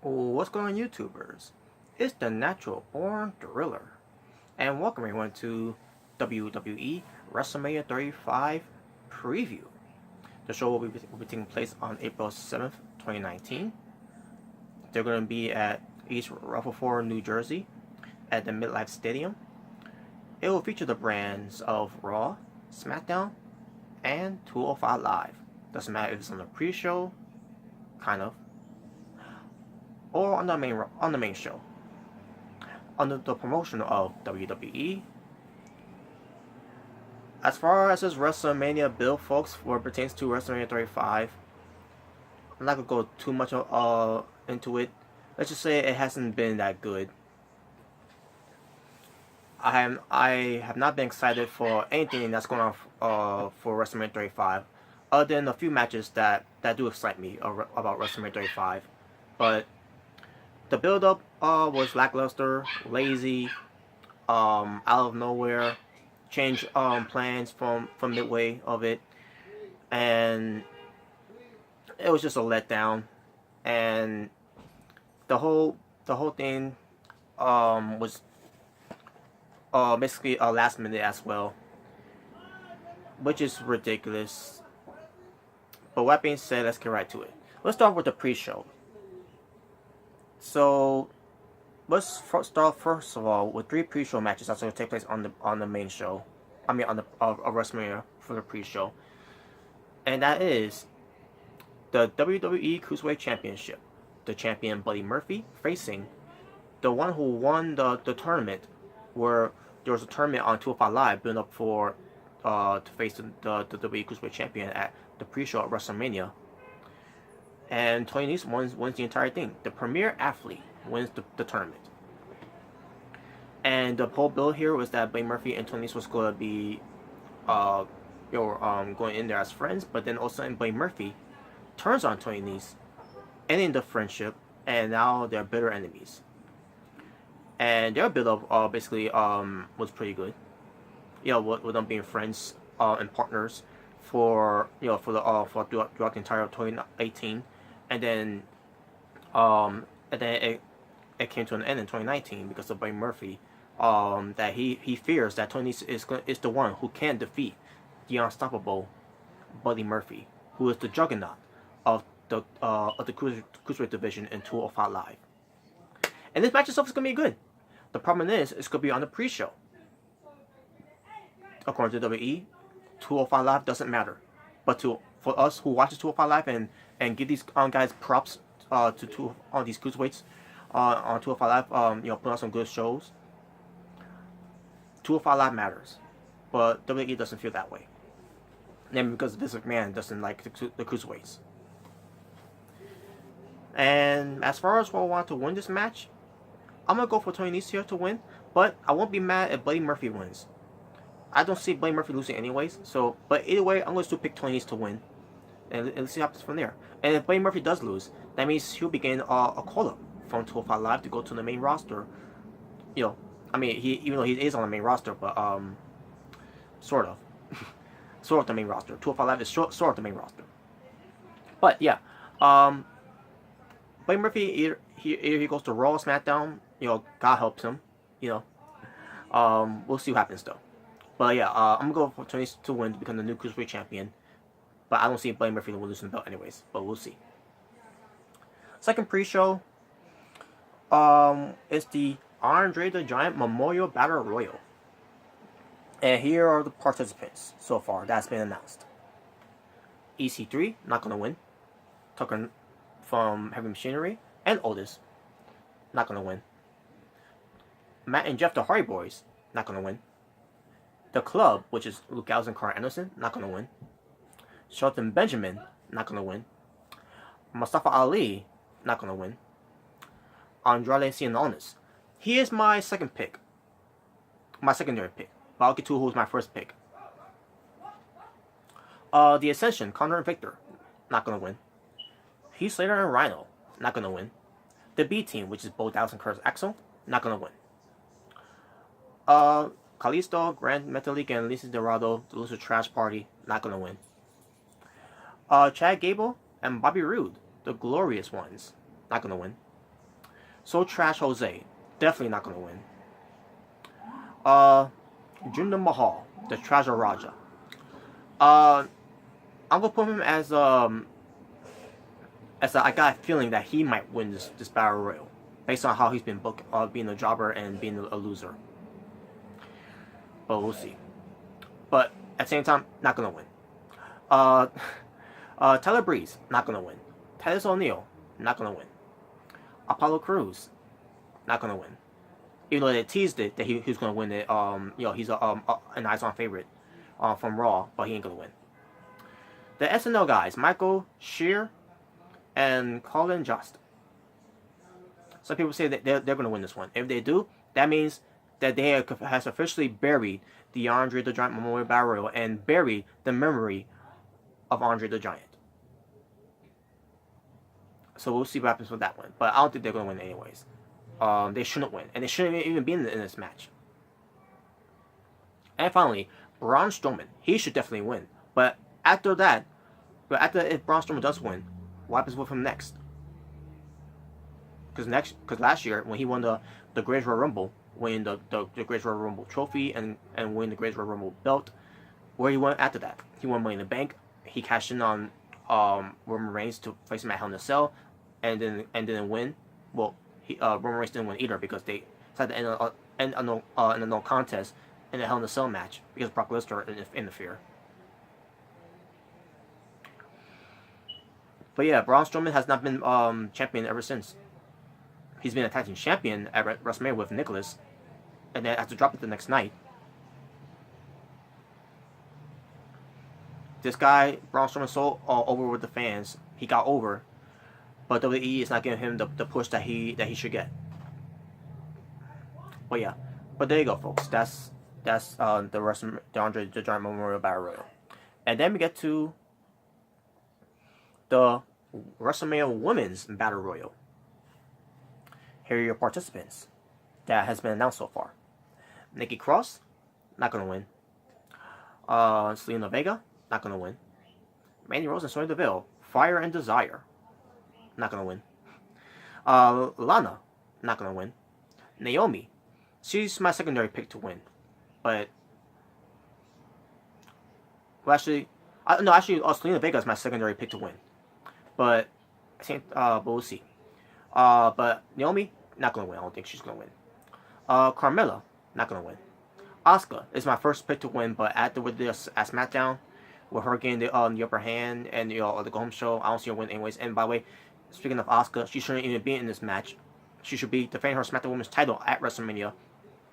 What's going on, YouTubers? It's the Natural Born Driller, and welcome everyone to WWE WrestleMania 35 preview. The show will be taking place on April 7th, 2019. They're going to be at East Rutherford, New Jersey, at the MetLife Stadium. It will feature the brands of Raw, SmackDown, and 205 Live. Doesn't matter if it's on the pre-show, kind of, or on the main show. Under the promotion of WWE. As far as this WrestleMania build, folks, where it pertains to WrestleMania 35, I'm not gonna go too much into it. Let's just say it hasn't been that good. I have not been excited for anything that's going on for WrestleMania 35, other than a few matches that do excite me about WrestleMania 35. But the build-up was lackluster, lazy, out of nowhere, changed plans from midway of it, and it was just a letdown. And the whole thing was basically last minute as well, which is ridiculous. But with that being said, let's get right to it. Let's start with the pre-show. So let's start first of all with 3 pre-show matches that's going to take place on the main show. I mean on the WrestleMania for the pre-show, and that is the WWE Cruiserweight Championship. The champion Buddy Murphy facing the one who won the tournament, where there was a tournament on 205 Live built up for to face the WWE Cruiserweight Champion at the pre-show at WrestleMania. And Tony Nese wins the entire thing. The premier athlete wins the tournament. And the whole build here was that Buddy Murphy and Tony Nese was going to be going in there as friends, but then all of a sudden Buddy Murphy turns on Tony Nese, ending the friendship, and now they're bitter enemies. And their build-up basically was pretty good. With them being friends and partners for throughout the entire of 2018, and then it came to an end in 2019 because of Buddy Murphy. That he fears that Tony is the one who can defeat the unstoppable Buddy Murphy, who is the juggernaut of the cruiserweight division in 205 Live. And this match itself is gonna be good. The problem is it's gonna be on the pre-show. According to WWE, 205 Live doesn't matter, but for us who watches 205 Live and give these guys props on these cruiserweights on 205 Live, put on some good shows. 205 Live matters, but WWE doesn't feel that way. And because Vince McMahon doesn't like the cruiserweights. And as far as who I want to win this match, I'm gonna go for Tony Nese here to win, but I won't be mad if Buddy Murphy wins. I don't see Buddy Murphy losing anyways. But either way, I'm going to still pick Tony Nese to win, and let's see what happens from there. And if Buddy Murphy does lose, that means he'll be getting a call-up from 205 Live to go to the main roster. I mean, even though he is on the main roster, but sort of, sort of the main roster. 205 Live is sort of the main roster. But yeah, Buddy Murphy either he goes to Raw, SmackDown. God helps him. We'll see what happens though. But yeah, I'm going to go for Tony to win to become the new Cruiserweight Champion. But I don't see Buddy Murphy losing the belt anyways. But we'll see. Second pre-show is the Andre the Giant Memorial Battle Royal. And here are the participants so far that's been announced. EC3, not going to win. Tucker from Heavy Machinery. And Otis, not going to win. Matt and Jeff, the Hardy Boys, not going to win. The Club, which is Luke Gallows and Carl Anderson, not going to win. Shelton Benjamin, not going to win. Mustafa Ali, not going to win. Andrade Cien, he is my second pick. My secondary pick. But I'll get to who's my first pick. The Ascension, Connor and Victor, not going to win. Heath Slater and Rhino, not going to win. The B Team, which is Bo Dallas and Curtis Axel, not going to win. Kalisto, Grand Metalik, and Lisa Dorado, the Loser Trash Party, not going to win. Chad Gable and Bobby Roode, the Glorious Ones, not going to win. So Trash Jose, definitely not gonna win. Jinder Mahal, the Treasure Raja. I'm gonna put him as I got a feeling that he might win this battle royal, based on how he's been booked, being a jobber and being a loser. But we'll see. But at the same time, not gonna win. Tyler Breeze, not gonna win. Titus O'Neil, not gonna win. Apollo Crews, not gonna win. Even though they teased it that he was gonna win it. He's an eyes-on favorite from Raw, but he ain't gonna win. The SNL guys, Michael Shear and Colin Jost. Some people say that they're gonna win this one. If they do, that means that they has officially buried the Andre the Giant Memorial Battle Royal and buried the memory of Andre the Giant. So we'll see what happens with that one. But I don't think they're going to win anyways. They shouldn't win. And they shouldn't even be in this match. And finally, Braun Strowman. He should definitely win. But after that, if Braun Strowman does win, what happens with him next? Because last year, when he won the Greatest Royal Rumble, winning the Greatest Royal Rumble trophy and winning the Greatest Royal Rumble belt, where he went after that? He won Money in the Bank. He cashed in on Roman Reigns to face him at Hell in a Cell, and didn't win. Well, Roman Reigns didn't win either because they decided to end in a no contest in a Hell in a Cell match because Brock Lesnar interfered. But yeah, Braun Strowman has not been champion ever since. He's been a tag team champion at WrestleMania with Nicholas, and then had to drop it the next night. This guy, Braun Strowman, so over with the fans. He got over, but WWE is not giving him the push that he should get. But yeah, but there you go, folks. That's the Andre the Giant Memorial Battle Royal, and then we get to the WrestleMania Women's Battle Royal. Here are your participants that has been announced so far. Nikki Cross, not gonna win. Selena Vega, not gonna win. Mandy Rose and Sonya Deville, Fire and Desire, not gonna win. Lana, not gonna win. Naomi, she's my secondary pick to win, but Selena Vega is my secondary pick to win, but we'll see. But Naomi, not gonna win. I don't think she's gonna win. Carmella, not gonna win. Asuka is my first pick to win, but at SmackDown, with her getting the upper hand and the go home show, I don't see her win anyways. And by the way, speaking of Asuka, she shouldn't even be in this match. She should be defending her SmackDown Women's title at WrestleMania.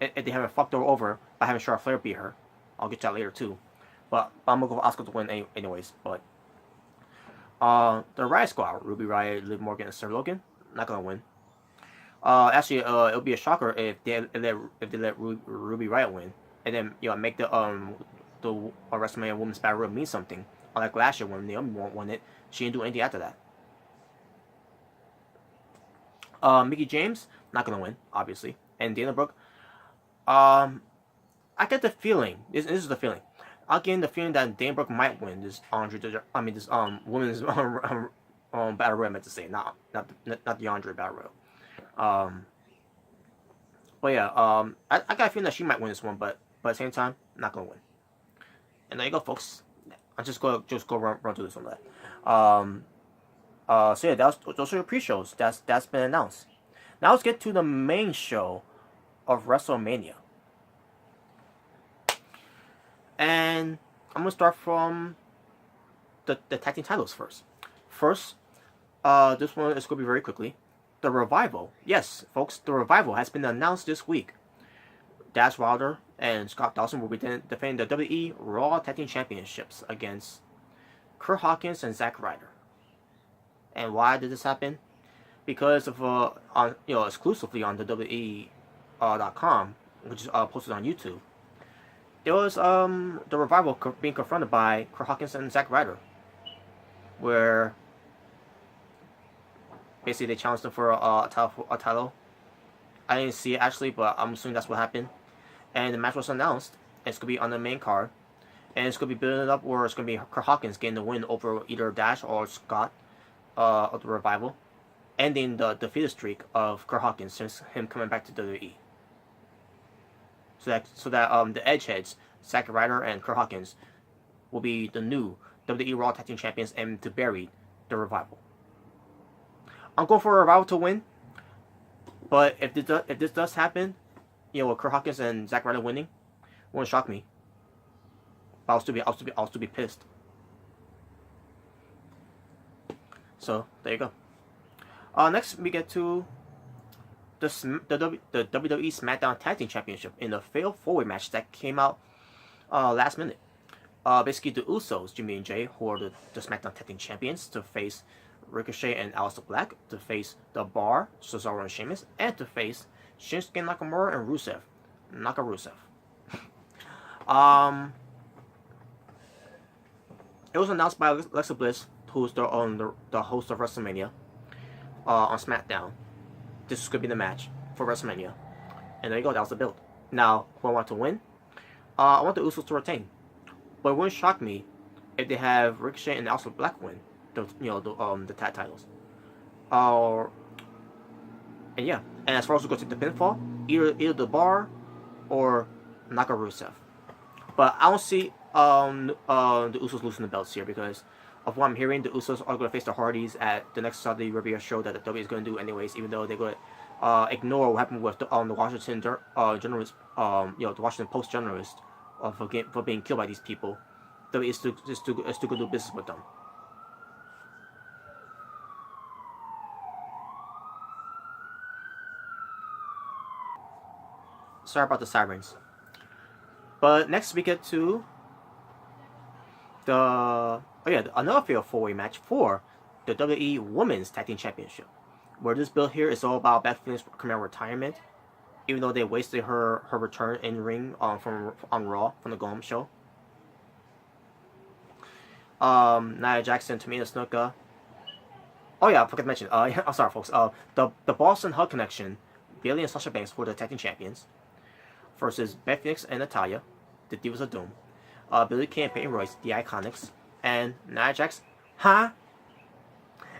If they haven't fucked her over by having Charlotte Flair beat her, I'll get to that later too. But I'm gonna go for Asuka to win anyways. But the Riot Squad, Ruby Riott, Liv Morgan, and Sarah Logan, not gonna win. Actually, it'll be a shocker if they let Ruby Riott win, and then make the WrestleMania Women's Battle Royal mean something. Like last year when Naomi won it, she didn't do anything after that. Mickie James, not gonna win, obviously, and Dana Brooke. I get the feeling. This is the feeling. I'm getting the feeling that Dana Brooke might win this this women's Battle Royal. I meant to say, not the Andre Battle Royal. But yeah, I got a feeling that she might win this one, but at the same time, not gonna win. And there you go, folks. I'll just go run through this on that. So yeah, those are your pre-shows. That's been announced. Now let's get to the main show of WrestleMania. And I'm gonna start from the tag team titles first. First, this one is gonna be very quickly. The Revival. Yes, folks, the Revival has been announced this week. Dash Wilder and Scott Dawson will be defending the WWE Raw Tag Team Championships against Kurt Hawkins and Zack Ryder. And why did this happen? Because of exclusively on the WWE.com, which is posted on YouTube. There was the Revival being confronted by Kurt Hawkins and Zack Ryder, where basically they challenged them for a title. I didn't see it actually, but I'm assuming that's what happened. And the match was announced. It's gonna be on the main card, and it's gonna be building up where it's gonna be Kurt Hawkins getting the win over either Dash or Scott of the Revival. ending the defeated streak of Kurt Hawkins since him coming back to WWE. So that the Edgeheads, Zack Ryder and Kurt Hawkins, will be the new WWE Raw Tag Team Champions and to bury the Revival. I'm going for a Revival to win, but if this does happen, with Kurt Hawkins and Zack Ryder winning, it won't shock me. But I'll still be pissed. So there you go. Next we get to the WWE SmackDown Tag Team Championship in a Fatal 4-Way match that came out last minute. Basically the Usos, Jimmy and Jay, who are the SmackDown Tag Team Champions, to face Ricochet and Aleister Black, to face The Bar, Cesaro and Sheamus, and to face Shinsuke Nakamura and Rusev. It was announced by Alexa Bliss, who's the host of WrestleMania, on SmackDown. This is going to be the match for WrestleMania. And there you go, that was the build. Now, who I want to win? I want the Usos to retain. But it wouldn't shock me if they have Ricochet and Aleister Black win the tag titles. And yeah, and as far as who's going to take the pinfall, either The Bar or Naka Rusev. But I don't see the Usos losing the belts here because of what I'm hearing. The Usos are going to face the Hardys at the next Saudi Arabia show that the W is going to do anyways, even though they're going to ignore what happened with the Washington journalist, the Washington Post journalist for being killed by these people. W is still going to do business with them. Sorry about the sirens. But next we get to another Fatal 4-Way match for the WWE Women's Tag Team Championship, where this build here is all about Beth Phoenix coming out of retirement, even though they wasted her return in ring on Raw from the Go Home show. Nia Jackson, Tamina Snuka. Oh yeah, I forgot to mention. I'm sorry, folks. The Boston Hug Connection, Bayley and Sasha Banks were the Tag Team Champions, versus Beth Phoenix and Natalya, the Divas of Doom, Billie Kay and Peyton Royce, the Iconics, and Nia Jax, and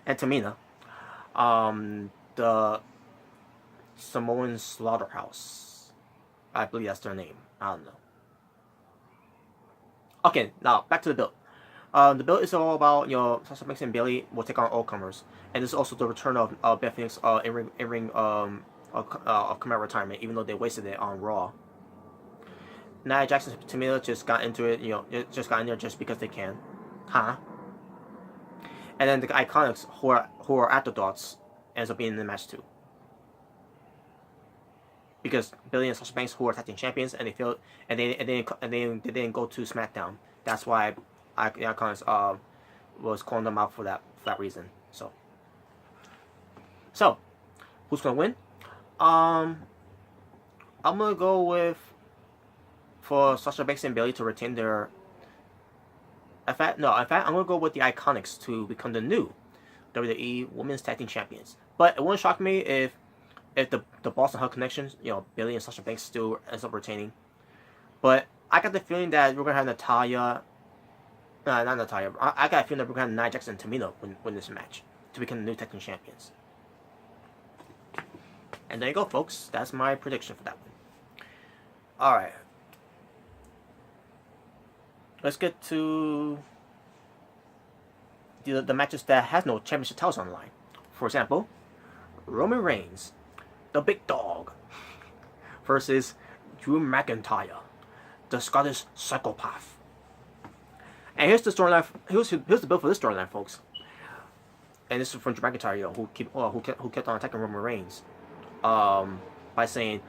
Tamina, the Samoan Slaughterhouse. I believe that's their name. I don't know. Okay, now back to the build. The build is all about Sasha Banks and Bayley will take on all comers, and this is also the return of Beth Phoenix in ring of combat retirement, even though they wasted it on Raw. Nia Jackson and Tamina just got into it, just got in there just because they can. And then the Iconics, who are afterthoughts, ends up being in the match too. Because Billy and Sasha Banks, who are tag team champions, and they didn't go to SmackDown. That's why the Iconics was calling them out for that reason. So who's gonna win? I'm gonna go for Sasha Banks and Bayley to retain their. In fact, I'm gonna go with the Iconics to become the new WWE Women's Tag Team Champions. But it wouldn't shock me if the Boston Hug Connections, Bayley and Sasha Banks still ends up retaining. But I got the feeling that we're gonna have Natalya. Not Natalya. I got a feeling that we're gonna have Nia Jax and Tamina win this match to become the new Tag Team Champions. And there you go, folks. That's my prediction for that one. Alright. Let's get to the matches that has no championship titles on the line. For example, Roman Reigns, the big dog, versus Drew McIntyre, the Scottish psychopath. And here's the storyline. Here's the build for this storyline, folks. And this is from Drew McIntyre, who kept on attacking Roman Reigns, by saying,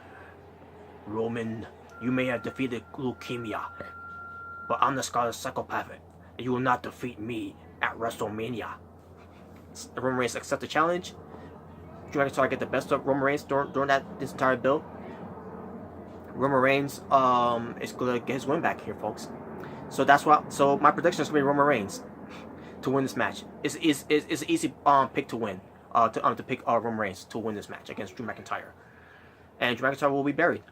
"Roman, you may have defeated leukemia, but I'm the Scottish psychopath, and you will not defeat me at WrestleMania." Roman Reigns accepts the challenge. Drew McIntyre get the best of Roman Reigns during this entire build. Roman Reigns is gonna get his win back here, folks. So my prediction is gonna be Roman Reigns to win this match. It's an easy pick to win. To pick Roman Reigns to win this match against Drew McIntyre, and Drew McIntyre will be buried.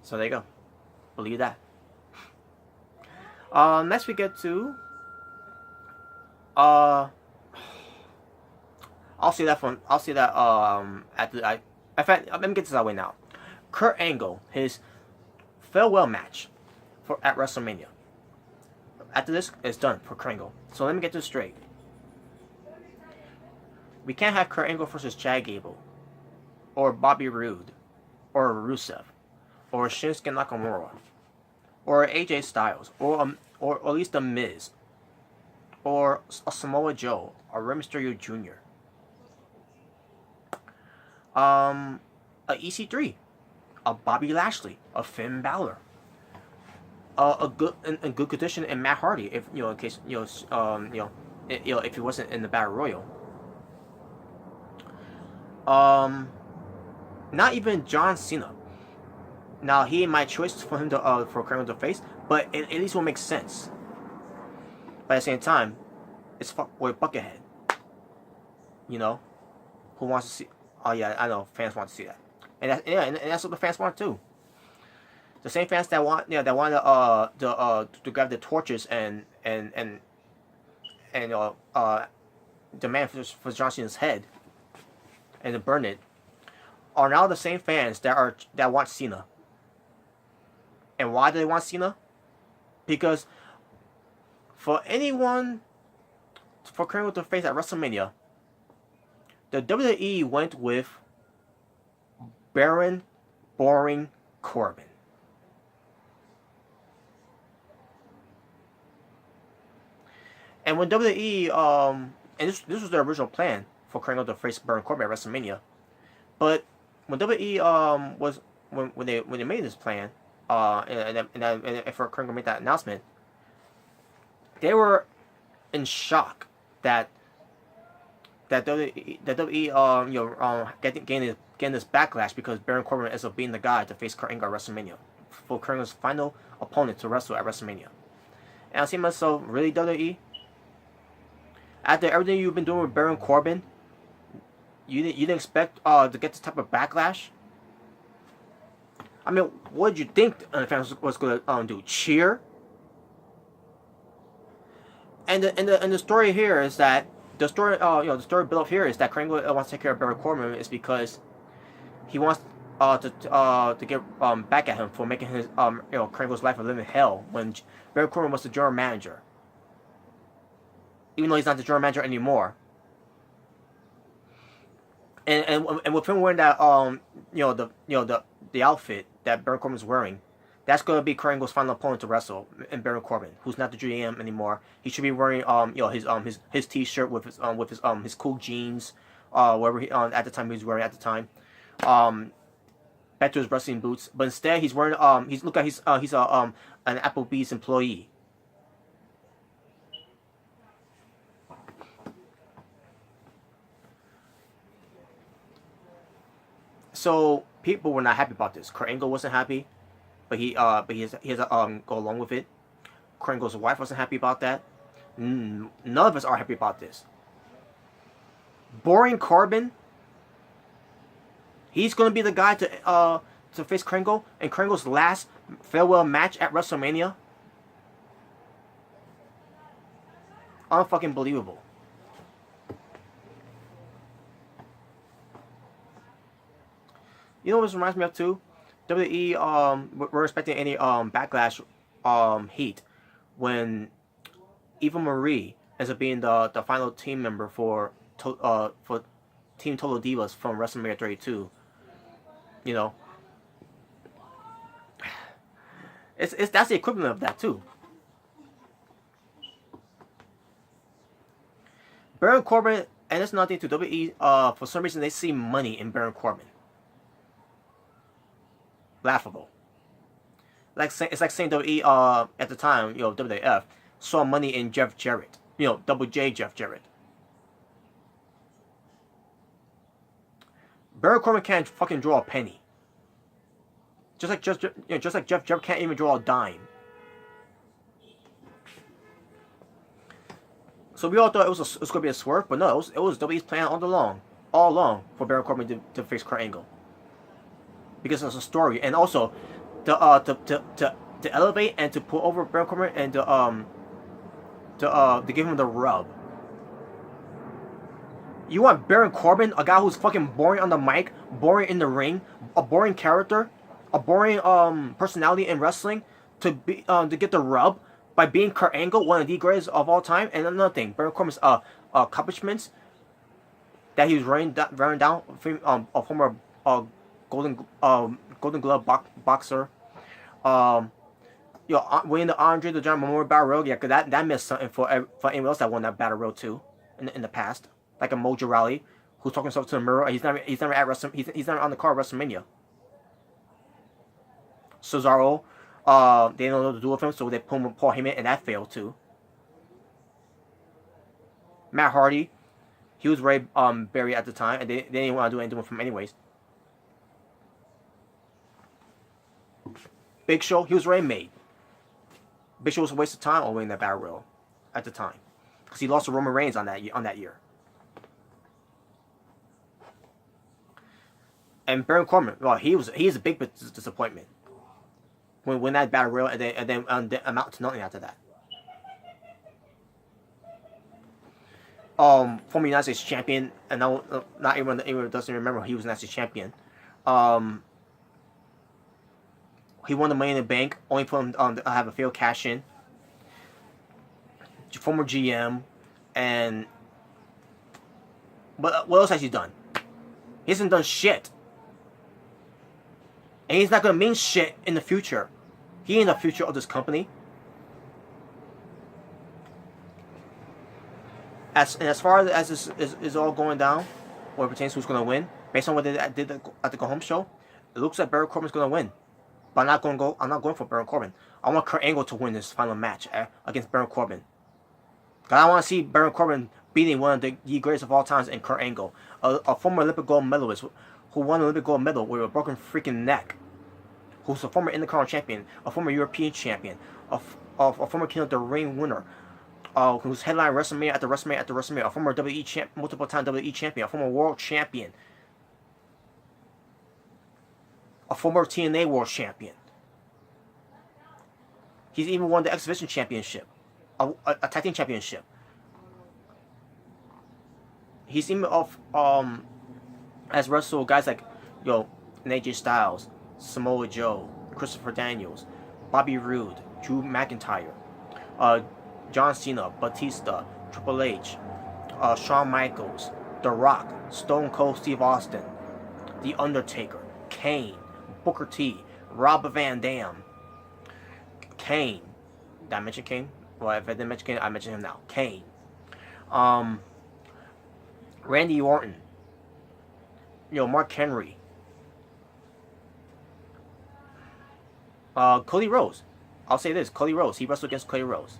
So there you go. Believe that. Next we get to I'll see that from. I'll see that at the. In fact, let me get this out of the way now. Kurt Angle, his farewell match at WrestleMania. After this, it's done for Kurt Angle. So let me get this straight. We can't have Kurt Angle versus Chad Gable, or Bobby Roode, or Rusev, or Shinsuke Nakamura, or AJ Styles, or at least The Miz, or a Samoa Joe, or Rey Mysterio Jr. A EC3, a Bobby Lashley, a Finn Balor, a good in good condition, and Matt Hardy, if in case if he wasn't in the Battle Royal. Not even John Cena. Now he ain't my choice for him to for Kurt Angle to face, but it at least will make sense. But at the same time, it's fuckboy Buckethead. Who wants to see? Oh yeah, I know fans want to see that, and that's what the fans want too. The same fans that want to grab the torches and demand for John Cena's head and to burn it are now the same fans that want Cena. And why do they want Cena? Because for Kurt Angle to face at WrestleMania, the WWE went with Baron Boring Corbin. And when WWE and this was their original plan for Kurt Angle to face Baron Corbin at WrestleMania, but when WWE was when they made this plan and for Kurt Angle to make that announcement, they were in shock that WWE getting this backlash because Baron Corbin ends up being the guy to face Kurt Angle at WrestleMania for Kurt Angle's final opponent to wrestle at WrestleMania. And I see myself, really, WWE? After everything you've been doing with Baron Corbin, you didn't expect to get this type of backlash? I mean, what did you think the fans was going to do? Cheer? And the story here is that the story built up here is that Kurt Angle wants to take care of Baron Corbin is because he wants to get back at him for making his Kurt Angle's life a living hell when Baron Corbin was the general manager. Even though he's not the general manager anymore. And with him wearing that the outfit that Baron Corbin's wearing, that's going to be Kurt Angle's final opponent to wrestle, and Baron Corbin, who's not the GM anymore. He should be wearing his T-shirt with his cool jeans, whatever he at the time he was wearing at the time, back to his wrestling boots. But instead he's wearing he's an Applebee's employee. So people were not happy about this. Kurt Angle wasn't happy, but he has to go along with it. Kurt Angle's wife wasn't happy about that. None of us are happy about this. Boring Corbin, he's gonna be the guy to face Kurt Angle in Kurt Angle's last farewell match at WrestleMania. Unfucking believable. You know what this reminds me of too? WWE we're expecting any backlash heat when Eva Marie ends up being the final team member for Team Total Divas from WrestleMania 32. That's the equivalent of that too. Baron Corbin, and it's nothing to WWE. For some reason, they see money in Baron Corbin. Laughable. It's like saying WWE at the time, WWF saw money in Jeff Jarrett. Double J Jeff Jarrett. Baron Corbin can't fucking draw a penny. Just like Jeff Jarrett can't even draw a dime. So we all thought it was going to be a swerve, but no, it was WWE's plan all along for Baron Corbin to face Kurt Angle. Because it's a story, and also to elevate and to put over Baron Corbin and to give him the rub. You want Baron Corbin, a guy who's fucking boring on the mic, boring in the ring, a boring character, a boring personality in wrestling, to get the rub by being Kurt Angle, one of the greatest of all time. And another thing, Baron Corbin's accomplishments that he was running down, a former Golden Glove boxer, winning the Andre the Giant Memorial Battle Royal. Yeah, cause that meant something for anyone else that won that Battle Royal too in the past. Like a Mojo Rawley, who's talking himself to the mirror. He's never at he's never on the card of WrestleMania. Cesaro, they didn't know what to do with him, so they put him with Paul Heyman, and that failed too. Matt Hardy, he was already buried at the time, and they didn't want to do anything with him anyways. Big Show, he was already made. Big Show was a waste of time on winning that Battle Royal at the time, because he lost to Roman Reigns on that year. And Baron Corbin, well, he's a big disappointment when that Battle Royal and then amount to nothing after that. Former United States champion, and now not everyone doesn't remember he was United States champion. He won the Money in the Bank, only for him to have a failed cash in. Former GM, and what else has he done? He hasn't done shit. And he's not going to mean shit in the future. He ain't the future of this company. As far as this is all going down, what pertains to who's going to win, based on what they did at the Go Home show, it looks like Baron Corbin's going to win. But I'm not going for Baron Corbin. I want Kurt Angle to win this final match against Baron Corbin. Because I want to see Baron Corbin beating one of the greatest of all times in Kurt Angle, a former Olympic gold medalist who won an Olympic gold medal with a broken freaking neck, who's a former Intercontinental champion, a former European champion, a former King of the Ring winner, who's headlined WrestleMania after WrestleMania after WrestleMania, a former multiple time WWE champion, a former world champion, a former TNA world champion. He's even won the X Division championship, a tag team championship. He's even has wrestled guys like AJ Styles, Samoa Joe, Christopher Daniels, Bobby Roode, Drew McIntyre, John Cena, Batista, Triple H, Shawn Michaels, The Rock, Stone Cold Steve Austin, The Undertaker, Kane, Booker T, Rob Van Dam, Kane. Did I mention Kane? Well, if I didn't mention Kane, I mention him now. Kane. Randy Orton. Mark Henry. Cody Rhodes. I'll say this. Cody Rhodes. He wrestled against Cody Rhodes.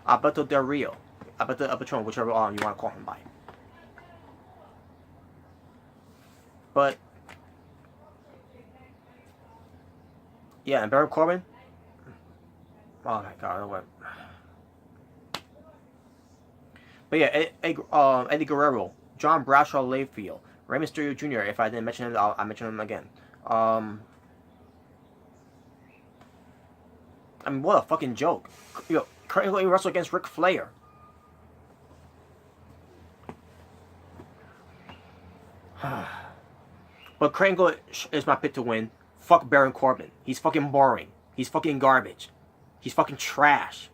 Alberto Del Rio. Alberto El Patron, whichever you want to call him by. But yeah, and Baron Corbin. Oh my God, what? But yeah, Eddie Guerrero, John Bradshaw Layfield, Rey Mysterio Jr. If I didn't mention him, I'll mention him again. I mean, what a fucking joke. Kurt Angle wrestled against Ric Flair. But Kurt Angle is my pick to win. Fuck Baron Corbin. He's fucking boring. He's fucking garbage. He's fucking trash.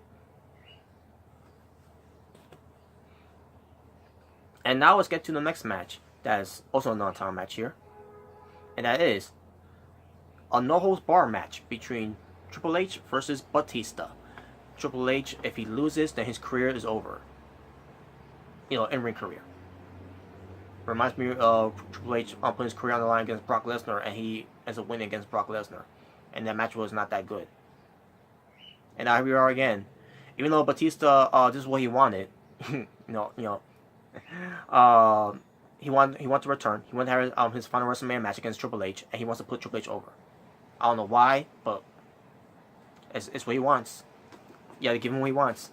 And now let's get to the next match. That is also a non-title match here. And that is a no-holds-barred match between Triple H versus Batista. Triple H, if he loses, then his career is over. In-ring career. Reminds me of Triple H putting his career on the line against Brock Lesnar, and he ends up winning against Brock Lesnar. And that match was not that good. And now here we are again. Even though Batista, this is what he wanted. He wants to return. He wants to have his final WrestleMania match against Triple H, and he wants to put Triple H over. I don't know why, but it's what he wants. You gotta give him what he wants.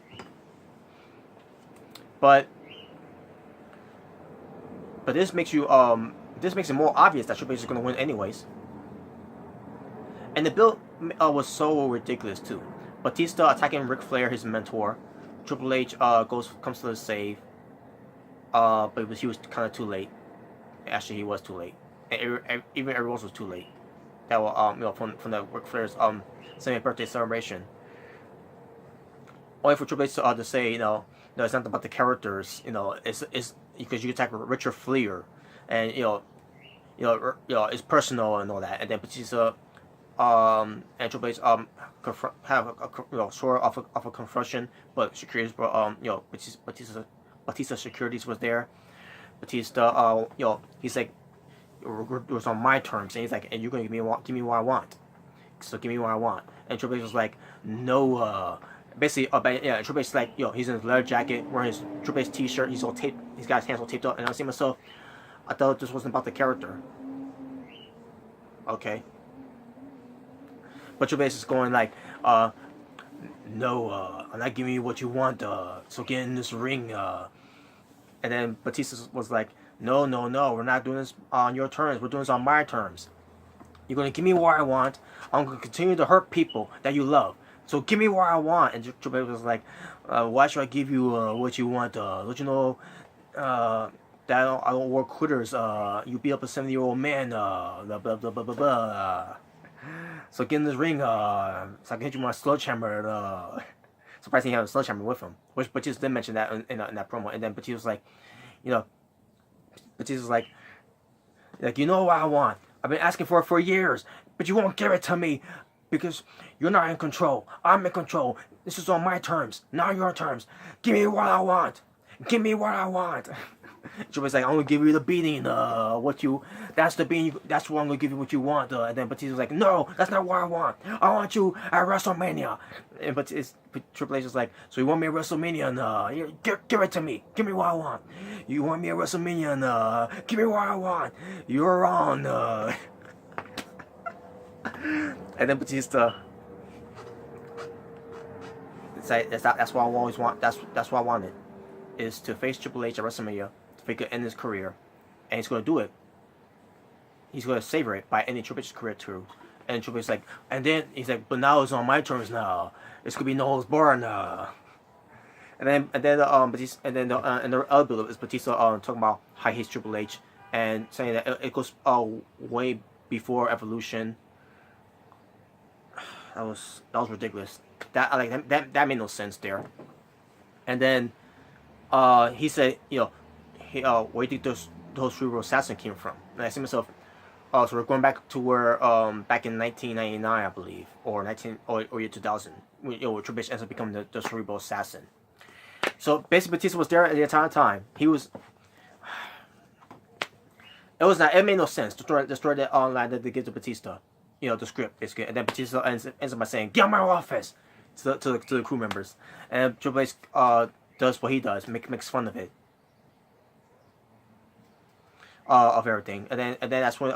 But this makes it more obvious that Triple H is gonna win anyways. And the build was so ridiculous too. Batista attacking Ric Flair, his mentor. Triple H comes to the save. But he was kind of too late. Actually, he was too late. And even everyone else was too late. That will from the Ric Flair's 70th birthday celebration. Only for Triple H to say, no, it's not about the characters. It's because you attack Richard Fleer, and it's personal and all that. And then Batista, and Triple H have a sort of a confrontation, but securities were Batista securities was there. Batista, he's like, it was on my terms, and he's like, and you're gonna give me what I want. So give me what I want. And Triple H was like, no. Basically, Triple H's like, he's in his leather jacket, wearing his Triple H t-shirt. He's all taped. He's got his hands all taped up. And I was saying to myself, I thought this wasn't about the character. Okay. But Triple H is going like, no, I'm not giving you what you want. So get in this ring. And then Batista was like, no, we're not doing this on your terms. We're doing this on my terms. You're gonna give me what I want. I'm gonna continue to hurt people that you love. So give me what I want. And Triple H was like, why should I give you what you want? Don't you know that I don't work quitters? You beat up a 70-year-old man. Blah, blah, blah, blah, blah, blah. So get in this ring. So I can hit you with my sledgehammer. Surprisingly, he had a sledgehammer with him. Which Batista did mention that in that promo. And then Batista was like, Batista was like, you know what I want? I've been asking for it for years, but you won't give it to me because you're not in control. I'm in control. This is on my terms, not your terms. Give me what I want. Give me what I want. Triple H's like, I'm gonna give you the beating. That's the beating. That's what I'm gonna give you what you want. And then Batista's like, no, that's not what I want. I want you at WrestleMania. And Triple H is like, so you want me at WrestleMania? And give it to me. Give me what I want. You want me at WrestleMania? And give me what I want. You're on. And then Batista. That's what I always want. That's what I wanted, is to face Triple H at WrestleMania. He could end his career, and he's going to do it. He's going to savor it by ending Triple H's career too. And Triple H's like, and then he's like, but now it's on my terms now. It's gonna be no holds barred now. And then Batista, and the other build is Batista talking about how he hates Triple H and saying that it goes way before Evolution. That was ridiculous. That made no sense there. And then he said, where do you think those cerebral assassin came from? And I see myself, so we're going back to where back in 1999, I believe, or year 2000, where Triple H ends up becoming the cerebral assassin. So basically, Batista was there at the entire time. He was. It made no sense. The story that online that they give to Batista, the script basically, and then Batista ends up by saying, "Get out of my office," to the crew members, and Triple H does what he does, makes fun of it. Of everything, and then that's when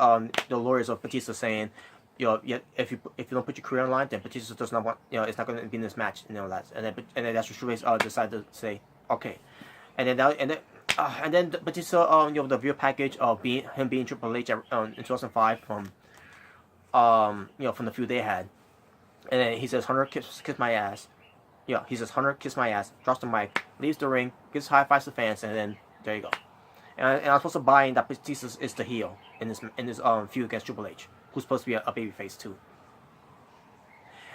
the lawyers of Batista saying, if you don't put your career on line, then Batista does not want, it's not going to be in this match, that, and then that's what Triple H decided to say, okay, and then Batista, the video package of him being Triple H in 2005 from from the feud they had, and then he says, "Hunter, kiss my ass," he says, "Hunter, kiss my ass," drops the mic, leaves the ring, gives high fives to fans, and then there you go. And I'm supposed to buy in that Batista is the heel in this feud against Triple H, who's supposed to be a babyface too.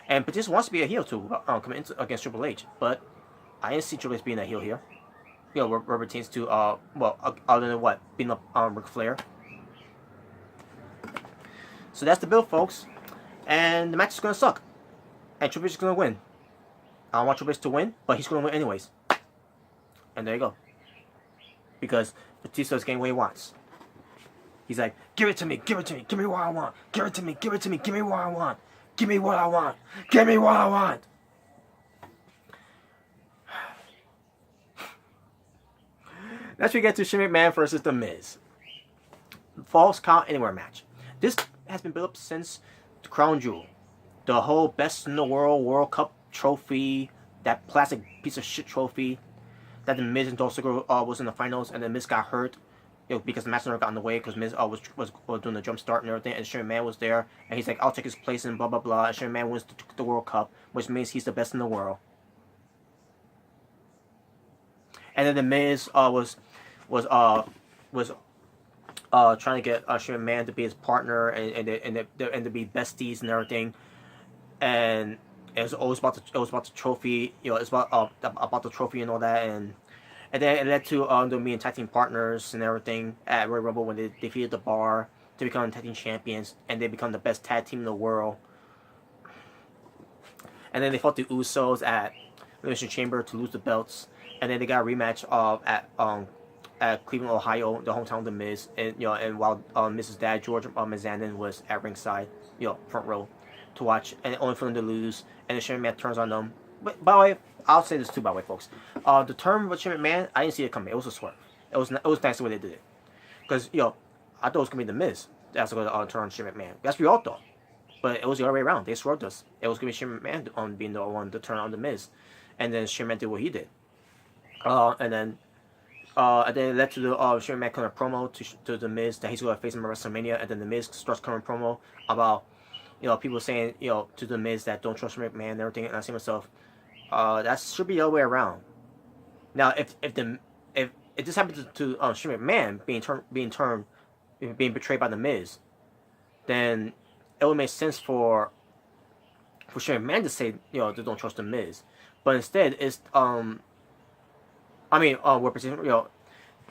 And Batista wants to be a heel too, coming against Triple H, but I didn't see Triple H being a heel here. Where pertains to other than what, beating up Ric Flair. So that's the build, folks, and the match is gonna suck, and Triple H is gonna win. I don't want Triple H to win, but he's gonna win anyways. And there you go. Because Batista is getting what he wants. He's like, give it to me, give me what I want, give it to me, give me what I want, give me what I want, give me what I want. Next we get to Shane McMahon versus The Miz. Falls Count Anywhere match. This has been built up since the Crown Jewel. The whole Best in the World Cup trophy, that plastic piece of shit trophy, that the Miz and Dolph Ziggler was in the finals, and then Miz got hurt, because the match never got in the way, because Miz was doing the jump start and everything, and Shane McMahon was there, and he's like, I'll take his place and blah blah blah, and Shane McMahon wins the World Cup, which means he's the best in the world. And then the Miz was was trying to get Shane McMahon to be his partner and to be besties and everything, and it was always about the trophy. It's about the trophy and all that, and then it led to them being tag team partners and everything at Royal Rumble when they defeated the Bar to become tag team champions, and they become the best tag team in the world. And then they fought the Usos at Elimination Chamber to lose the belts, and then they got a rematch at Cleveland, Ohio, the hometown of the Miz, and while Miz's dad George Mizanin was at ringside, front row, to watch, and only for them to lose, and then Shane McMahon turns on them. But by the way, I'll say this too, by the way, folks. The term with Shane McMahon, I didn't see it coming. It was a swerve. It was nice the way they did it, because I thought it was gonna be the Miz that's gonna turn on Shane McMahon. That's what we all thought. But it was the other way around. They swerved us. It was going to be Shane McMahon being the one to turn on the Miz, and then Shane McMahon did what he did. And then it led to the Shane McMahon cutting a promo to the Miz that he's going to face him at WrestleMania, and then the Miz starts cutting a promo about people saying to the Miz that don't trust Shane McMahon and everything. And I say to myself, that should be the other way around. Now if this happened to Shane McMahon being betrayed by the Miz, then it would make sense for Shane McMahon to say, they don't trust the Miz, but instead it's it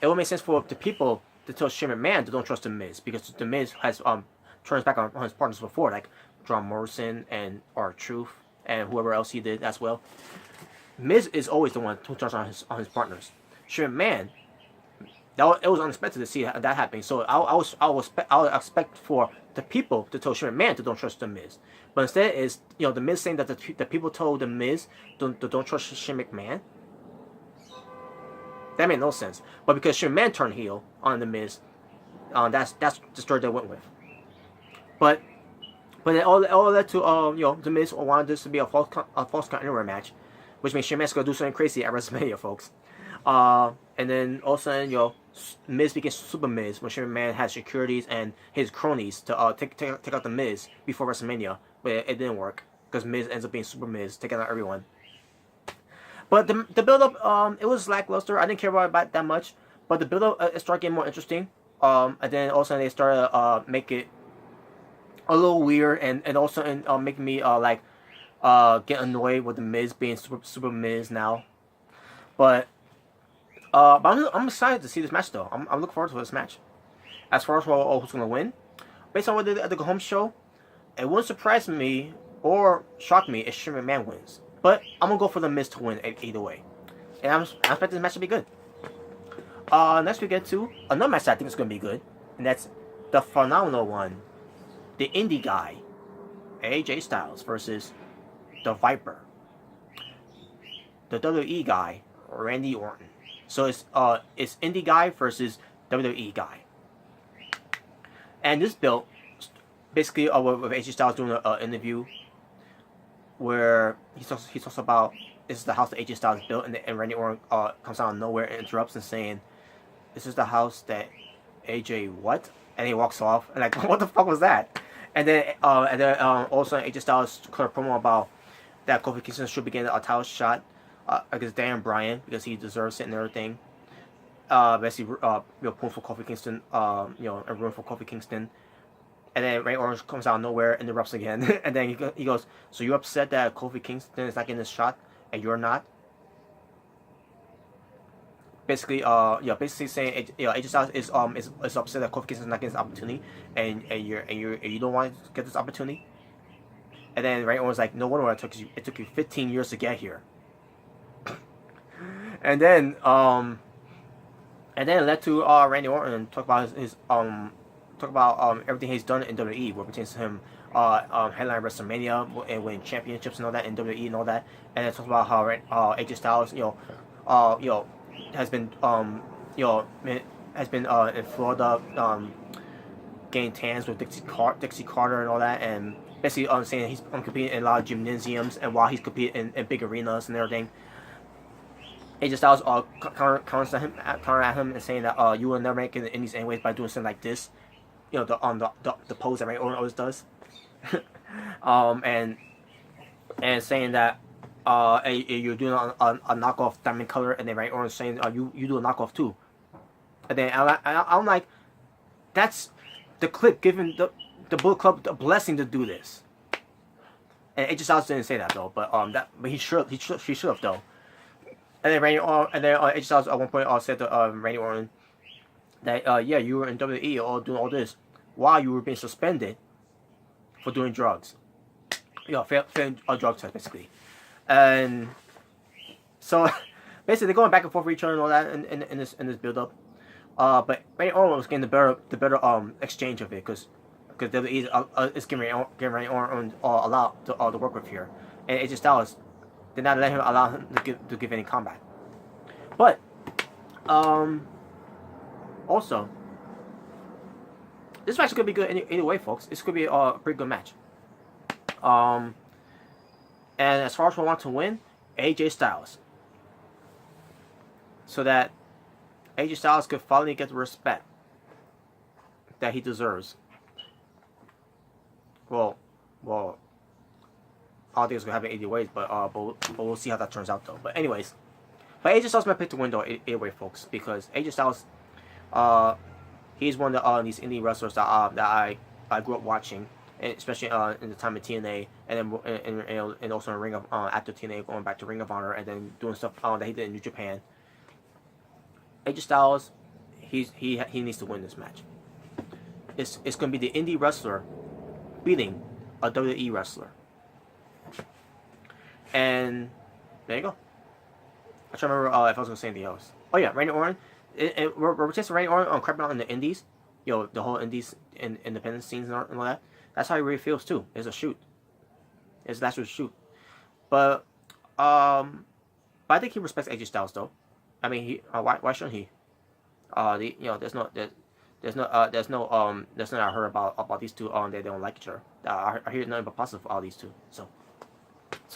would make sense for the people to tell Shane McMahon to don't trust the Miz, because the Miz has turns back on his partners before, like John Morrison and R-Truth and whoever else he did as well. Miz is always the one who turns on his partners. Shane McMahon, it was unexpected to see that happening. So I would expect for the people to tell Shane McMahon to don't trust the Miz, but instead is the Miz saying that the people told the Miz don't trust Shane McMahon. That made no sense. But because Shane McMahon turned heel on the Miz, that's the story they went with. But it all led to the Miz wanted this to be a false count anywhere match, which means Shane McMahon's gonna do something crazy at WrestleMania, folks. And then all of a sudden, Miz became Super Miz when Shane McMahon had securities and his cronies to take out the Miz before WrestleMania, but it didn't work because Miz ends up being Super Miz, taking out everyone. But the build up, it was lackluster. I didn't care about it that much, but the build up it started getting more interesting. And then all of a sudden they started make it a little weird, and also making me get annoyed with the Miz being Super Miz now, but I'm excited to see this match though. I'm looking forward to this match. As far as who's gonna win, based on what they did at the home show, it wouldn't surprise me or shock me if Shane McMahon wins. But I'm gonna go for the Miz to win either way, and I expect this match to be good. Next we get to another match that I think is gonna be good, and that's the phenomenal one, the indie guy, AJ Styles versus the Viper, the WWE guy, Randy Orton. So it's indie guy versus WWE guy, and this built basically with AJ Styles doing an interview where he talks about this is the house that AJ Styles built, and Randy Orton comes out of nowhere and interrupts and saying, "This is the house that AJ what?" And he walks off and like, what the fuck was that? And then also AJ Styles clear a promo about that Kofi Kingston should be getting a title shot against Daniel Bryan because he deserves it and everything. Basically, pulling for Kofi Kingston, a room for Kofi Kingston. And then Randy Orton comes out of nowhere and interrupts again. And then he goes, "So you're upset that Kofi Kingston is not getting this shot and you're not?" Basically, basically saying, AJ Styles is upset that Kofi Kingston is not getting this opportunity, and you don't want to get this opportunity. And then Randy Orton's like, "No wonder it took you 15 years to get here." And then it led to Randy Orton talk about everything he's done in WWE, what pertains to him headline WrestleMania and winning championships and all that in WWE and all that. And it talks about how AJ Styles, has been in Florida getting tans with Dixie Carter and all that, and basically saying he's competing in a lot of gymnasiums, and while he's competing in big arenas and everything, AJ Styles counter at him and saying that you will never make it in the Indies anyways by doing something like this, the pose that Randy Orton always does, and saying that you're doing a knockoff Diamond Cutter, and then Randy Orton saying you do a knockoff too, And then I'm like, that's the clip giving the Bullet Club the blessing to do this. And AJ Styles didn't say that though, but he should have though. And then AJ Styles at one point said to Randy Orton that yeah, you were in WWE all doing all this while you were being suspended for doing drugs. Failing a drug test basically. And so basically they're going back and forth for each other and all that in this build up. But Randy Orton was getting the better exchange of it because WWE is giving Randy Orton a lot to work with here, and AJ Styles did not allow him to give any combat. But also this match is gonna be good either way, folks. It's gonna be a pretty good match. And as far as who I want to win, AJ Styles, so that AJ Styles could finally get the respect that he deserves. Well, I don't think it's gonna happen either ways, but we'll see how that turns out though. But anyways, AJ Styles might pick the win though either way, folks, because AJ Styles, he's one of these indie wrestlers that I grew up watching, and especially in the time of TNA, and then and also in Ring of after TNA, going back to Ring of Honor, and then doing stuff that he did in New Japan. AJ Styles, he needs to win this match. It's gonna be the indie wrestler beating a WWE wrestler. And there you go. I'm trying to remember if I was gonna say anything else. Oh yeah, Randy Orton. We're chasing Randy Orton on crapping out in the indies. The whole indies and independent scenes and all that. That's how he really feels too. It's a shoot. It's that's a shoot. But I think he respects AJ Styles though. I mean, why shouldn't he? There's no I heard about these two. They don't like each other. I hear nothing but positive for all these two. So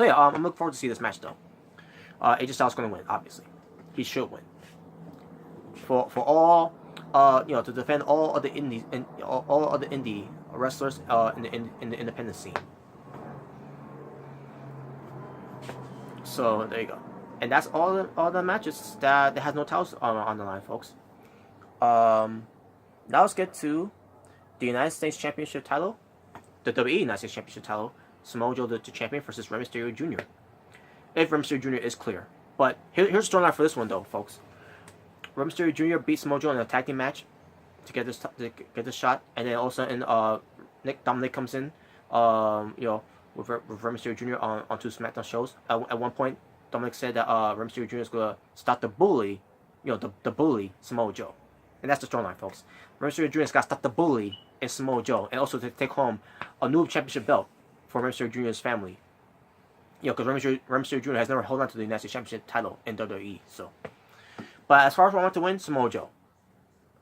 yeah, I'm looking forward to see this match though. AJ Styles gonna win, obviously. He should win. For all to defend all of the indies and all of the indie wrestlers in the independent scene. So there you go. And that's all the matches that has no titles on the line, folks. Now let's get to the United States Championship title, the WWE United States Championship title, Samoa Joe the champion versus Rey Mysterio Jr. If Rey Mysterio Jr. is clear. But here's the storyline for this one though, folks. Rey Mysterio Jr. beat Samoa Joe in a tag team match to get this shot, and then also Dominic comes in, with Rey Mysterio Jr. on two SmackDown shows. At one point, Dominic said that Rey Mysterio Jr. is gonna stop the bully, the bully Samoa Joe, and that's the storyline, folks. Rey Mysterio Jr. has got to stop the bully in Samoa Joe, and also to take home a new championship belt for Rey Mysterio Jr.'s family. Because Rey Mysterio Jr. has never held on to the United States Championship title in WWE. So, but as far as I want to win, Samoa Joe.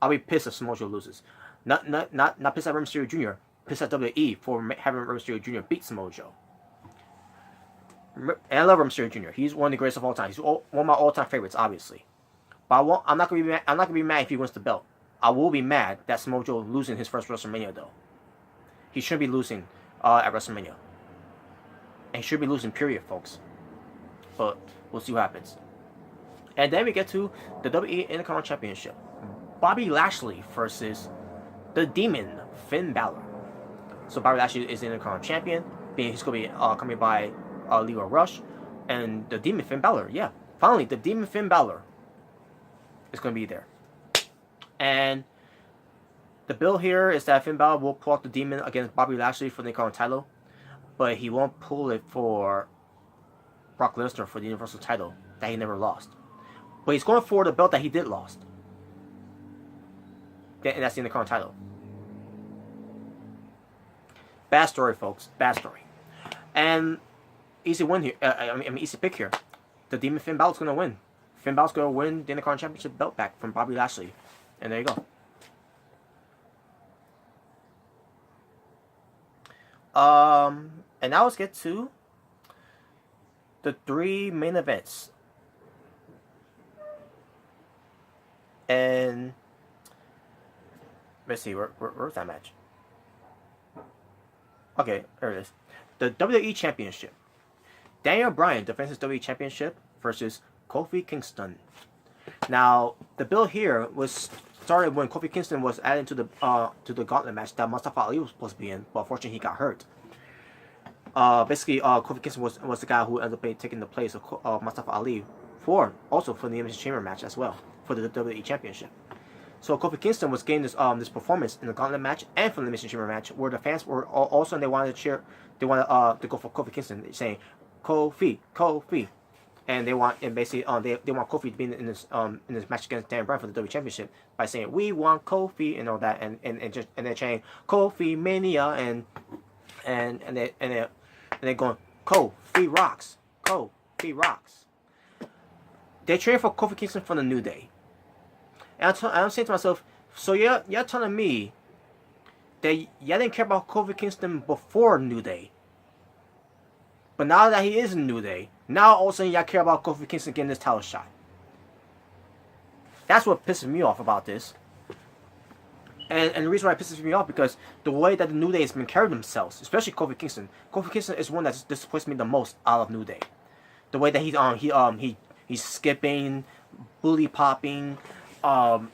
I'll be pissed if Samoa Joe loses. Not pissed at Rey Mysterio Jr. Pissed at WWE for having Rey Mysterio Jr. beat Samoa Joe. And I love Rey Mysterio Jr. He's one of the greatest of all time. He's one of my all-time favorites, obviously. But I'm not gonna be mad if he wins the belt. I will be mad that Samoa Joe losing his first WrestleMania though. He shouldn't be losing at WrestleMania. And he should be losing, period, folks. But we'll see what happens. And then we get to the WWE Intercontinental Championship. Bobby Lashley versus the Demon, Finn Balor. So Bobby Lashley is the Intercontinental Champion. He's going to be coming by Leo Rush. And the Demon, Finn Balor. Yeah, finally, the Demon, Finn Balor is going to be there. And the bill here is that Finn Balor will pull out the Demon against Bobby Lashley for the Intercontinental title. But he won't pull it for Brock Lesnar for the Universal title that he never lost. But he's going for the belt that he did lost. And that's the Intercontinental title. Bad story, folks. Bad story. And easy win here. Easy pick here. The Demon Finn Balor's going to win. Finn Balor's going to win the Intercontinental Championship belt back from Bobby Lashley. And there you go. And now let's get to the three main events. And let's see, where's that match? Okay, there it is. The WWE Championship. Daniel Bryan defends his WWE Championship versus Kofi Kingston. Now, the bill here was started when Kofi Kingston was added to the Gauntlet match that Mustafa Ali was supposed to be in, but unfortunately he got hurt. Basically, Kofi Kingston was the guy who ended up taking the place of Mustafa Ali for the Elimination Chamber match as well for the WWE Championship. So Kofi Kingston was getting this performance in the Gauntlet match and for the Elimination Chamber match, where the fans were also, and they wanted to cheer, they wanted to go for Kofi Kingston, saying Kofi, Kofi, and they want basically they want Kofi to be in this match against Daniel Bryan for the WWE Championship by saying we want Kofi and all that, and they're chanting Kofi Mania and they're going Kofi rocks, Kofi rocks. They trained for Kofi Kingston from the New Day. And I'm saying to myself, so you're telling me that you didn't care about Kofi Kingston before New Day, but now that he is in New Day, now all of a sudden y'all care about Kofi Kingston getting this title shot. That's what pisses me off about this. And the reason why it pisses me off because the way that the New Day has been carrying themselves, especially Kofi Kingston. Kofi Kingston is one that disappoints me the most out of New Day. The way that he's skipping, bully popping, doing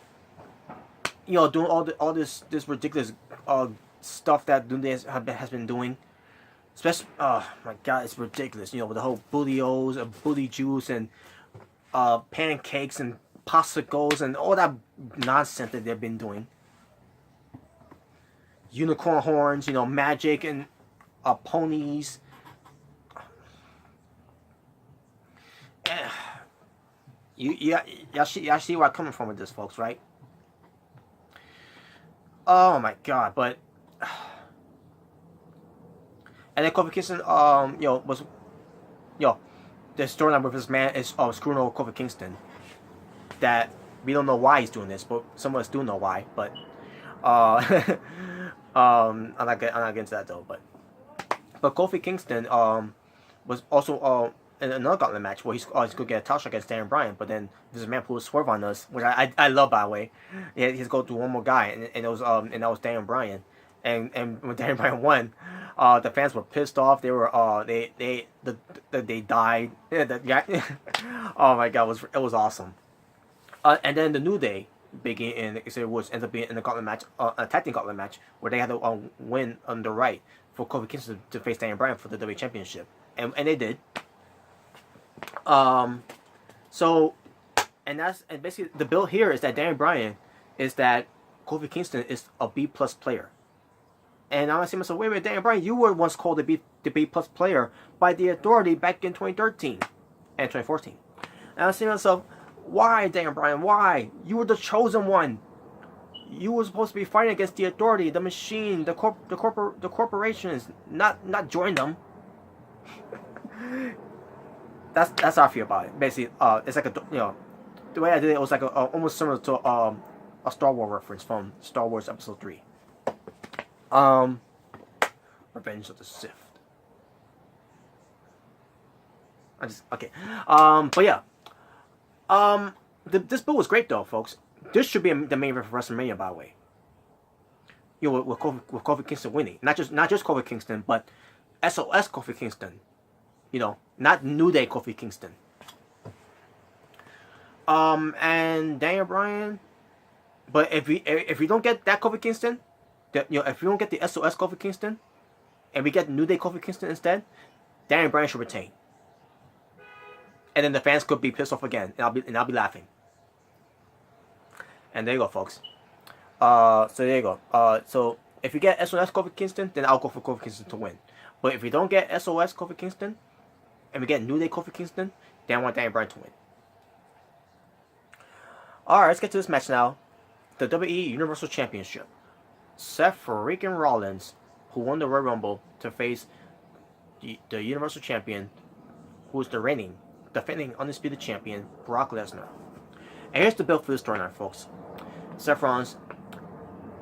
all this ridiculous stuff that New Day has been doing. Especially, oh my God, it's ridiculous. With the whole bully-os and bully juice and pancakes and popsicles and all that nonsense that they've been doing. Unicorn horns, magic and ponies. Y'all see where I'm coming from with this, folks, right? Oh my God, but and then Kofi Kingston, the storyline with this man is screwing over Kofi Kingston. That we don't know why he's doing this, but some of us do know why. But I'm not getting into that though. But Kofi Kingston was also in another Gauntlet match where he's going to get a title shot against Daniel Bryan, but then there's a man pulled a swerve on us, which I love, by the way. He's go through one more guy, and it was that was Daniel Bryan. And when Daniel Bryan won, the fans were pissed off. They were they died. Oh my God, it was awesome. And then the New Day began in ends up being in the Gauntlet match, a tag team Gauntlet match where they had to win on the right for Kofi Kingston to face Daniel Bryan for the WWE Championship, and they did. So basically the build here is that Daniel Bryan is that Kofi Kingston is a B+ player. And I'm saying to myself, wait, Daniel Bryan, you were once called the B+ player by the Authority back in 2013 and 2014. And I'm saying to myself, why, Daniel Bryan? Why? You were the chosen one. You were supposed to be fighting against the Authority, the Machine, the corporations, not join them. That's how I feel about it. Basically, it's like the way I did it was like almost similar to a Star Wars reference from Star Wars Episode 3. Revenge of the Sith. Okay. But yeah. This build was great though, folks. This should be the main event for WrestleMania, by the way. With Kofi Kingston winning, not just Kofi Kingston, but SOS Kofi Kingston. Not New Day Kofi Kingston. And Daniel Bryan. But if we don't get that Kofi Kingston, if we don't get the SOS Kofi Kingston, and we get New Day Kofi Kingston instead, Daniel Bryan should retain. And then the fans could be pissed off again, and I'll be laughing. And there you go, folks. So there you go. So if you get SOS Kofi Kingston, then I'll go for Kofi Kingston to win. But if we don't get SOS Kofi Kingston, and we get New Day Kofi Kingston, then I want Daniel Bryan to win. Alright, let's get to this match now. The WWE Universal Championship. Seth freaking Rollins, who won the Royal Rumble, to face the Universal Champion, who is the defending undisputed champion, Brock Lesnar. And here's the build for this storyline, folks. Seth Rollins.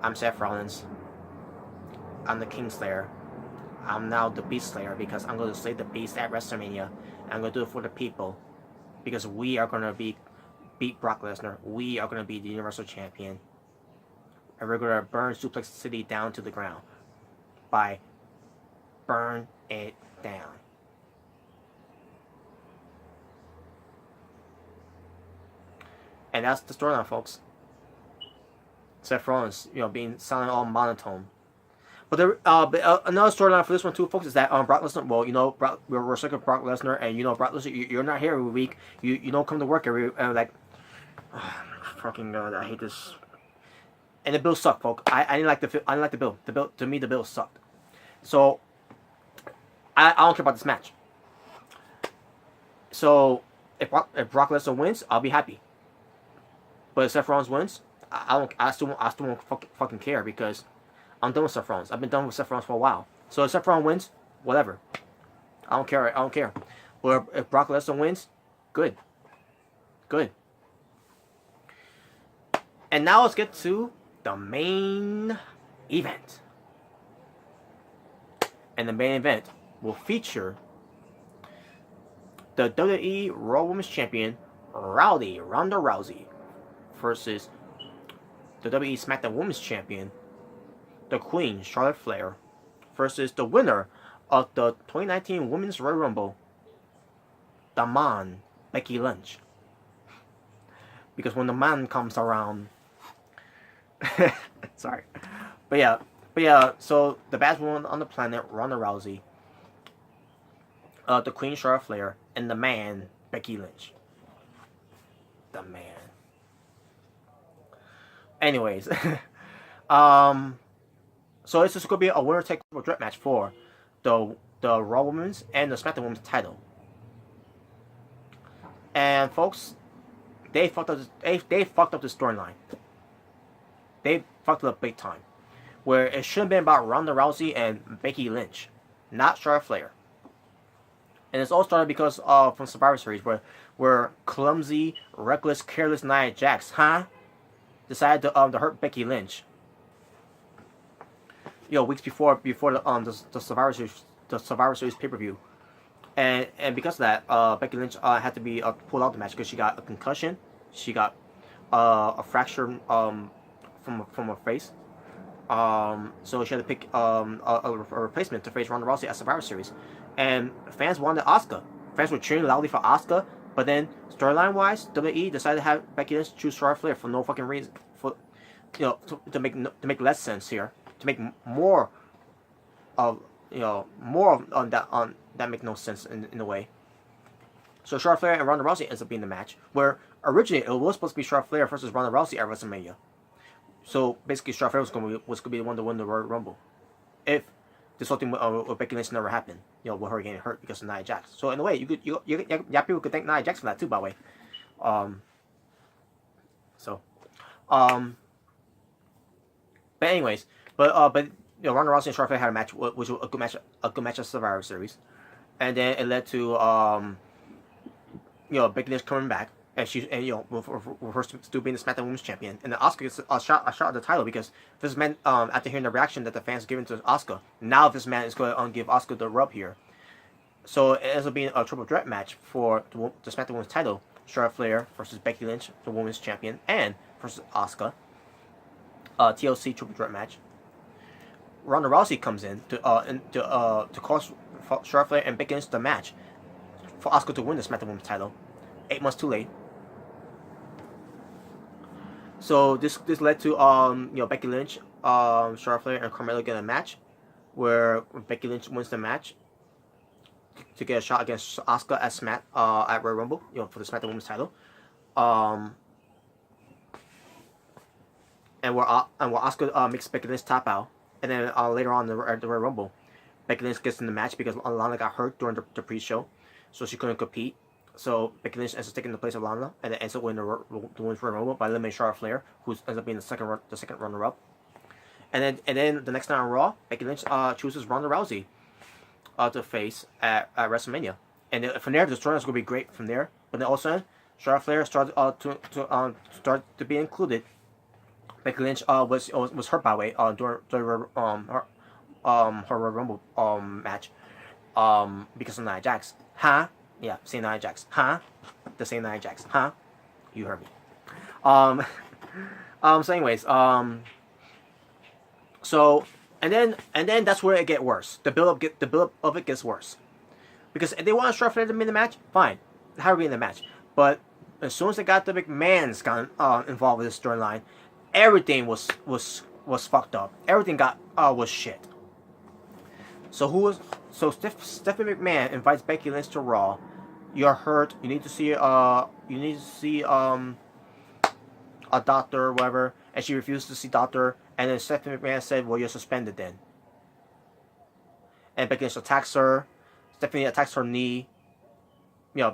I'm Seth Rollins. I'm the Kingslayer. I'm now the Beast Slayer because I'm going to slay the Beast at WrestleMania. And I'm going to do it for the people. Because we are going to beat Brock Lesnar. We are going to be the Universal Champion. And we're going to burn Suplex City down to the ground. By burn it down. And that's the storyline, folks. Seth Rollins, being sounding all monotone. But another storyline for this one too, folks, is that Brock Lesnar. Well, we're sick of Brock Lesnar, and Brock Lesnar, you're not here every week. You don't come to work every fucking God, I hate this. And the bill sucked, folks. I didn't like the bill. The bill, to me, the bill sucked. So I don't care about this match. So if Brock Lesnar wins, I'll be happy. But if Seth Rollins wins, I still won't fucking care, because I'm done with Seth Rollins. I've been done with Seth Rollins for a while. So if Seth Rollins wins, whatever. I don't care. But if Brock Lesnar wins, good. And now let's get to the main event. And the main event will feature the WWE Raw Women's Champion Ronda Rousey versus the WWE SmackDown Women's Champion, the Queen Charlotte Flair, versus the winner of the 2019 Women's Royal Rumble, the man Becky Lynch. Because when the man comes around, sorry, but yeah. So the best woman on the planet, Ronda Rousey, the Queen Charlotte Flair, and the man Becky Lynch. The man. Anyways, so this is going to be a winner take all threat match for the Raw Women's and the SmackDown Women's title. And folks, they fucked up the storyline. They fucked it up big time. Where it should have been about Ronda Rousey and Becky Lynch, not Charlotte Flair. And it's all started because from Survivor Series, where clumsy, reckless, careless Nia Jax, decided to hurt Becky Lynch. Weeks before the Survivor Series pay-per-view, and because of that, Becky Lynch had to be pulled out of the match because she got a concussion, she got a fracture from her face, so she had to pick a replacement to face Ronda Rousey at Survivor Series, and fans wanted Asuka. Fans were cheering loudly for Asuka, but then storyline-wise, WWE decided to have Becky Lynch choose Charlotte Flair for no fucking reason, to make less sense here. To make more of that make no sense in a way. So Charlotte Flair and Ronda Rousey ends up being the match, where originally it was supposed to be Charlotte Flair versus Ronda Rousey at WrestleMania. So basically, Charlotte Flair was going to be the one to win the Royal Rumble, if this whole thing with Becky Lynch never happened. With her getting hurt because of Nia Jax. So in a way, people could thank Nia Jax for that too. By the way, but anyways. But Ronda Rousey and Charlotte Flair had a match, which was a good match of Survivor Series, and then it led to Becky Lynch coming back, and with her still being the SmackDown Women's Champion, and then Asuka gets a shot at the title, because this man, after hearing the reaction that the fans giving to Asuka, now this man is going to give Asuka the rub here. So it ends up being a triple threat match for the SmackDown Women's title: Charlotte Flair versus Becky Lynch, the Women's Champion, and versus Asuka. TLC triple threat match. Ronda Rousey comes in to cost Charlotte Flair and Becky Lynch the match for Asuka to win the SmackDown Women's title. 8 months too late. So this led to Becky Lynch, Charlotte Flair, and Carmella getting a match, where Becky Lynch wins the match to get a shot against Asuka at Royal Rumble, for the SmackDown Women's title. And where Asuka makes Becky Lynch tap out. And then later on at the Royal Rumble, Becky Lynch gets in the match because Lana got hurt during the pre-show, so she couldn't compete. So Becky Lynch ends up taking the place of Lana, and then ends up winning the Women's Royal Rumble by eliminating Charlotte Flair, who ends up being the second runner-up. And then the next night on Raw, Becky Lynch chooses Ronda Rousey to face at WrestleMania. And then from there, the storyline is going to be great from there. But then all of a sudden, Charlotte Flair started to be included. Becky Lynch was hurt, by the way, during her Royal Rumble match because of Nia Jax. Yeah, same Nia Jax. The same Nia Jax. You heard me. So anyways, so and then that's where it gets worse. The build up of it gets worse, because if they want Charlotte Flair to be in the match, fine, have her be in the match. But as soon as they got the McMahon's got involved with this storyline, everything was fucked up. Everything was shit. So Stephanie McMahon invites Becky Lynch to Raw. You're hurt. You need to see a doctor or whatever, and she refused to see doctor. And then Stephanie McMahon said, "Well, you're suspended then." And Becky Lynch attacks her. Stephanie attacks her knee.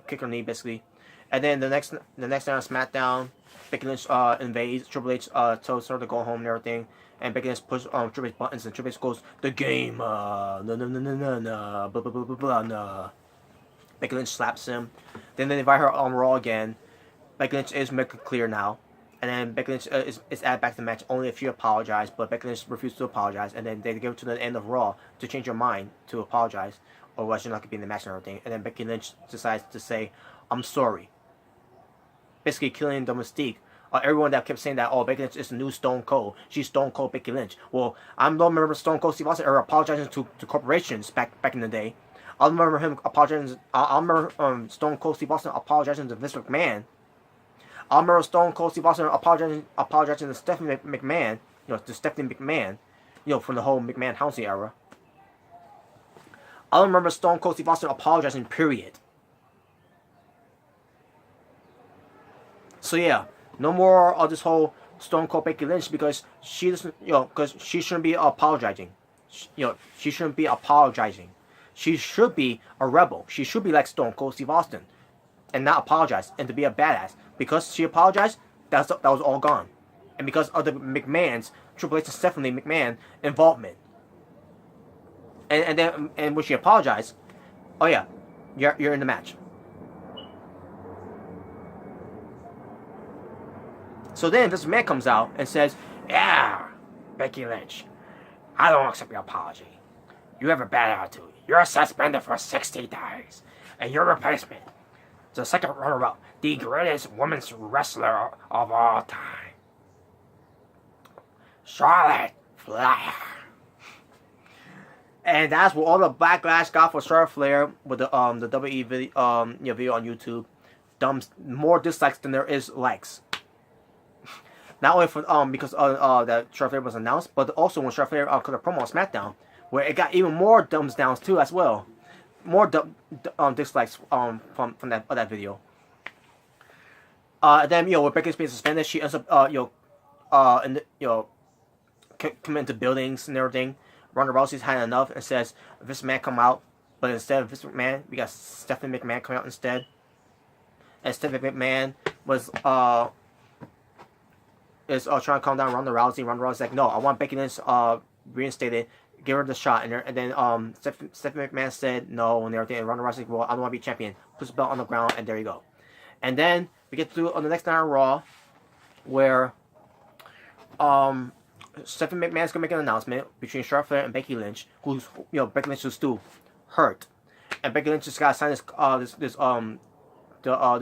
Kick her knee basically. And then the next night on SmackDown, Becky Lynch invades. Triple H tells her to go home and everything. And Becky Lynch pushes Triple H buttons, and Triple H goes, "The game, no, blah blah blah blah blah, no." Becky Lynch slaps him. Then they invite her on Raw again. Becky Lynch is making clear now. And then Becky Lynch is added back to the match only if she apologized, but Becky Lynch refused to apologize. And then they give it to the end of Raw to change her mind to apologize, or was she not going to be in the match and everything. And then Becky Lynch decides to say, "I'm sorry." Basically killing the mystique. Everyone that kept saying that, "Oh, Becky Lynch is the new Stone Cold. She's Stone Cold Becky Lynch." Well, I don't remember Stone Cold Steve Austin ever apologizing to corporations back in the day. I remember him apologizing. I remember Stone Cold Steve Austin apologizing to Vince McMahon. I remember Stone Cold Steve Austin apologizing to Stephanie McMahon. To Stephanie McMahon. From the whole McMahon Housing era. I don't remember Stone Cold Steve Austin apologizing. Period. So yeah, no more of this whole Stone Cold Becky Lynch because she doesn't. Because she shouldn't be apologizing. She shouldn't be apologizing. She should be a rebel. She should be like Stone Cold Steve Austin, and not apologize and to be a badass. Because she apologized, that was all gone, and because of the McMahon's, Triple H and Stephanie McMahon involvement, and then when she apologized, oh yeah, you're in the match. So then this man comes out and says, "Yeah, Becky Lynch, I don't accept your apology. You have a bad attitude. You're suspended for 60 days. And your replacement, the second runner-up, the greatest women's wrestler of all time, Charlotte Flair." And that's what all the backlash got for Charlotte Flair with the WWE video on YouTube. More dislikes than there is likes. Not only for because that Charlotte Flair was announced, but also when Charlotte Flair cut a promo on SmackDown, where it got even more thumbs downs too as well, more dislikes from that video. Then with Becky's being suspended, she ends up coming into buildings and everything. Ronda Rousey's had enough and says, "Vince McMahon come out," but instead of Vince McMahon, we got Stephanie McMahon coming out instead. And Stephanie McMahon was trying to calm down Ronda Rousey. Ronda Rousey's like, "No, I want Becky Lynch reinstated. Give her the shot." And then Stephanie McMahon said no and everything. And Ronda Rousey, "Well, I don't want to be champion." Puts the belt on the ground, and there you go. And then we get to on the next night on Raw, where Stephanie McMahon's gonna make an announcement between Charlotte Flair and Becky Lynch, who's Becky Lynch is still hurt, and Becky Lynch just gotta sign this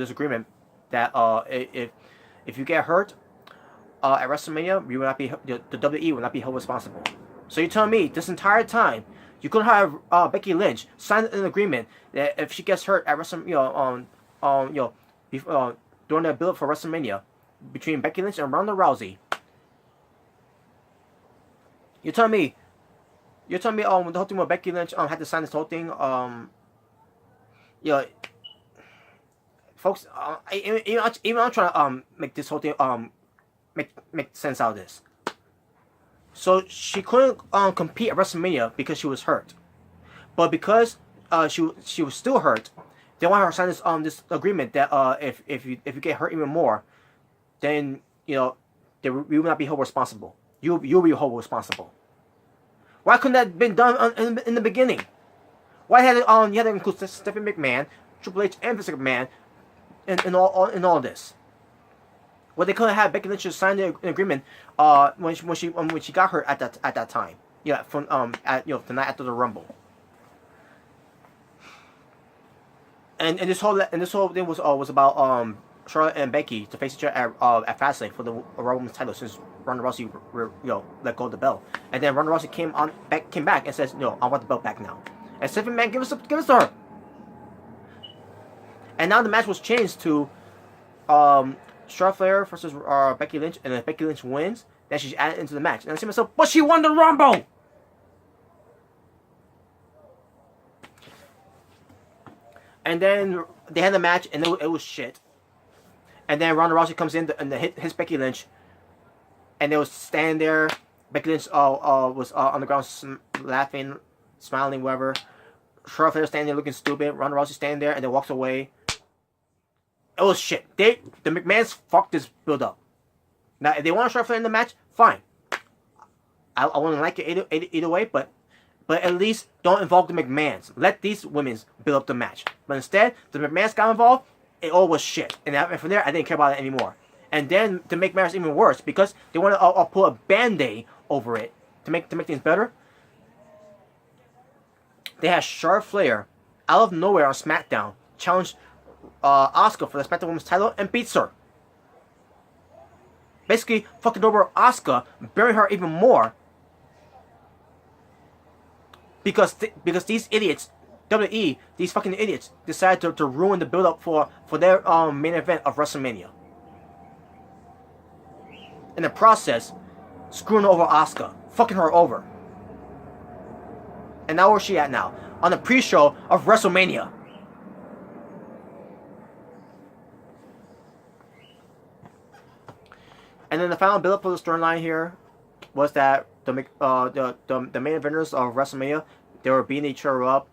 agreement that if you get hurt at WrestleMania, you will not be the WWE will not be held responsible. So you're telling me this entire time you couldn't have Becky Lynch sign an agreement that if she gets hurt at WrestleMania, during the build for WrestleMania between Becky Lynch and Ronda Rousey. You're telling me the whole thing where Becky Lynch had to sign this whole thing, folks, even I'm trying to make this whole thing make sense out of this. So she couldn't compete at WrestleMania because she was hurt, but because she was still hurt, they want her to sign this agreement that if you get hurt even more, then we will not be held responsible. You'll be held responsible. Why couldn't that have been done in the beginning? Why had you had to include Stephanie McMahon, Triple H, and Vince McMahon in all this? Well, they couldn't have Becky Lynch sign an agreement when she got hurt at that time. Yeah, from the night after the Rumble. And this whole thing was about Charlotte and Becky to face each other at Fastlane for the Raw Women's title since Ronda Rousey let go of the belt. And then Ronda Rousey came back and says, "No, I want the belt back now." And Stephanie McMahon give us to her. And now the match was changed to Charlotte Flair versus Becky Lynch, and then Becky Lynch wins, then she's added into the match. And I say to myself, but she won the Rumble! And then they had the match, and it was shit. And then Ronda Rousey comes in and hits Becky Lynch, and they was standing there. Becky Lynch was on the ground laughing, smiling, whatever. Charlotte Flair standing there looking stupid. Ronda Rousey standing there and then walks away. It was shit. The McMahons fucked this build up. Now, if they want Charlotte Flair in the match, fine. I wouldn't like it either way, but at least don't involve the McMahons. Let these women build up the match. But instead, the McMahons got involved. It all was shit. And from there, I didn't care about it anymore. And then to make matters even worse, because they want to put a band-aid over it to make things better, they had Charlotte Flair out of nowhere on SmackDown challenge Asuka for the SmackDown Women's title and beats her. Basically, fucking over Asuka, burying her even more. Because these idiots, WWE, these fucking idiots, decided to ruin the build-up for their main event of WrestleMania. In the process, screwing over Asuka, fucking her over. And now where's she at now? On the pre-show of WrestleMania. And then the final build-up for the storyline here was that the main eventers of WrestleMania, they were beating each other up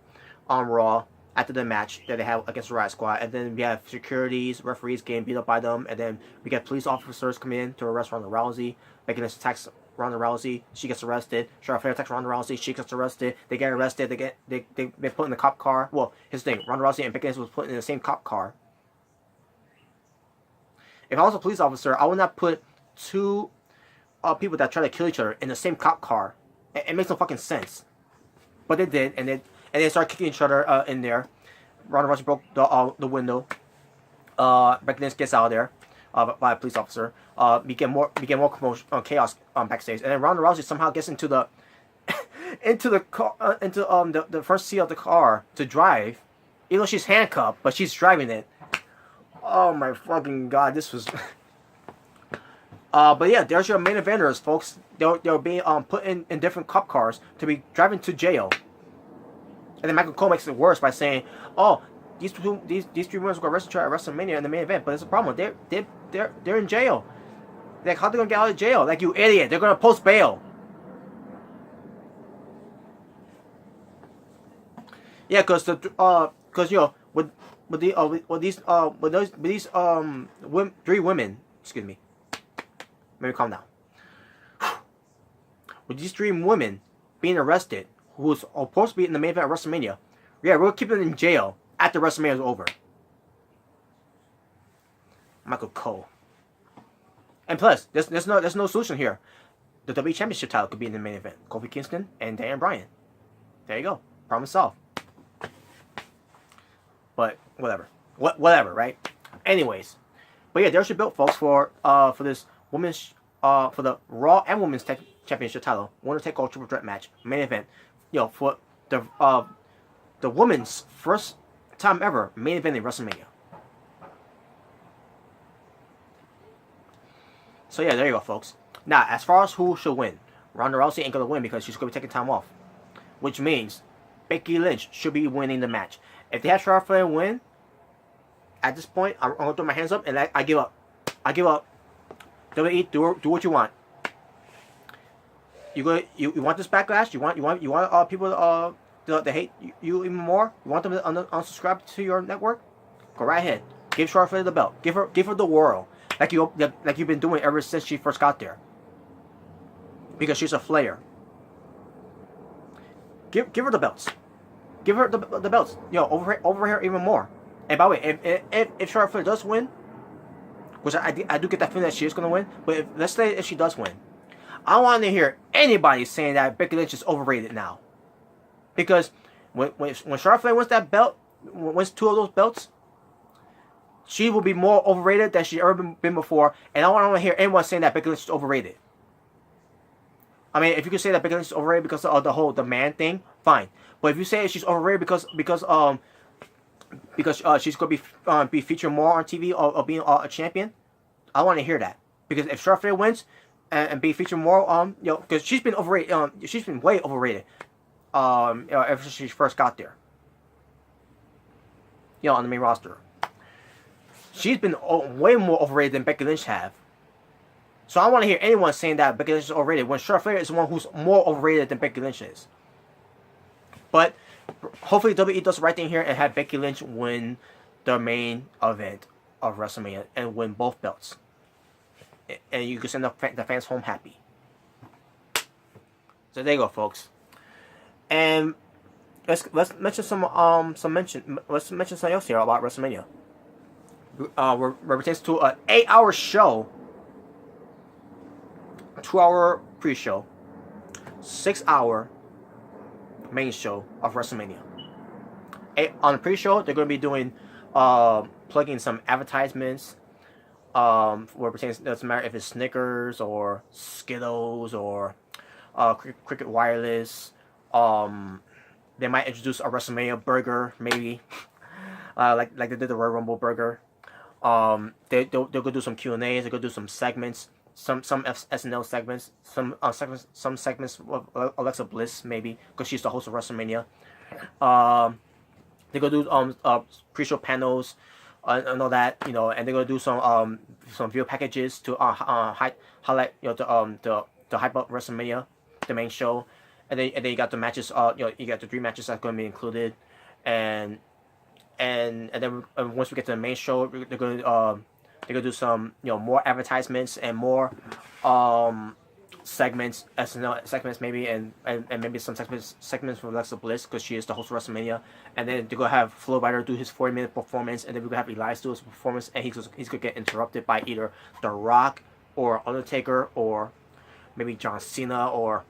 on Raw after the match that they had against the Riot Squad. And then we have securities, referees getting beat up by them. And then we get police officers coming in to arrest Ronda Rousey. Becky Lynch attacks Ronda Rousey. She gets arrested. Charlotte Flair attacks Ronda Rousey. She gets arrested. They get arrested. They put in the cop car. Well, here's the thing. Ronda Rousey and Becky Lynch was put in the same cop car. If I was a police officer, I would not put two people that try to kill each other in the same cop car. It makes no fucking sense. But they did, and they started kicking each other in there. Ronda Rousey broke the window. Becky Lynch gets out of there by a police officer. We get more commotion, chaos backstage, and then Ronda Rousey somehow gets into the the first seat of the car to drive, even though she's handcuffed, but she's driving it. Oh my fucking god, this was. But yeah, there's your main eventers, folks. They're being put in different cop cars to be driving to jail. And then Michael Cole makes it worse by saying, "Oh, these three women were arrested at WrestleMania in the main event, but there's a problem. They're in jail. Like, how they gonna get out of jail? Like, you idiot! They're gonna post bail." Yeah, cause you know with these three women, excuse me. Let me calm down. With these three women being arrested, who's supposed to be in the main event of WrestleMania, yeah, we'll keep them in jail after WrestleMania is over. Michael Cole. And plus, there's no solution here. The WWE Championship title could be in the main event. Kofi Kingston and Daniel Bryan. There you go. Problem solved. But whatever. Whatever, right? Anyways. But yeah, there's your build, folks, for this women's for the Raw and Women's Championship title, winner take all triple threat match, main event. You know, for the women's first time ever main event in WrestleMania. So yeah, there you go, folks. Now, as far as who should win, Ronda Rousey ain't gonna win because she's gonna be taking time off, which means Becky Lynch should be winning the match. If they have Charlotte Flair win, at this point, I'm gonna throw my hands up and I give up. I give up. WWE, do what you want. You want this backlash? You want people to hate you even more? You want them to unsubscribe to your network? Go right ahead. Give Charlotte Flair the belt. Give her the world like you've been doing ever since she first got there. Because she's a Flair. Give her the belts. Give her the belts. You know, over here even more. And by the way, if Charlotte Flair does win, which I do get that feeling that she is going to win, but let's say if she does win, I don't want to hear anybody saying that Becky Lynch is overrated now. Because when Charlotte Flair wins that belt, wins two of those belts, she will be more overrated than she's ever been before, and I don't want to hear anyone saying that Becky Lynch is overrated. I mean, if you can say that Becky Lynch is overrated because of the man thing, fine. But if you say she's overrated because she's going to be featured more on TV or being a champion, I want to hear that, because if Charlotte Flair wins and be featured more, because she's been overrated, she's been way overrated, ever since she first got there, on the main roster. She's been way more overrated than Becky Lynch have. So I want to hear anyone saying that Becky Lynch is overrated when Charlotte Flair is the one who's more overrated than Becky Lynch is. But hopefully WWE does the right thing here and have Becky Lynch win the main event of WrestleMania and win both belts. And you can send the fans home happy. So there you go, folks. And let's mention let's mention something else here about WrestleMania. Pertains to an 8-hour show, 2-hour pre-show, 6-hour main show of WrestleMania. On the pre-show, they're going to be doing plugging some advertisements. Where it pertains, it doesn't matter if it's Snickers or Skittles or Cricket Wireless. They might introduce a WrestleMania burger, maybe, like they did the Royal Rumble burger. They'll go do some Q&As. They'll go do some segments, some SNL segments, some segments of Alexa Bliss, maybe, because she's the host of WrestleMania. They go do pre-show panels and all that, and they're gonna do some video packages to highlight the hype up WrestleMania, the main show, and then you got the matches. You got the 3 matches that's going to be included, and then once we get to the main show, they're gonna do some more advertisements and more segments, SNL segments maybe, and maybe some segments from Alexa Bliss, because she is the host of WrestleMania. And then they're gonna have Flo Rida do his 40-minute performance, and then we're gonna have Elias do his performance, and he's gonna get interrupted by either The Rock or Undertaker or maybe John Cena or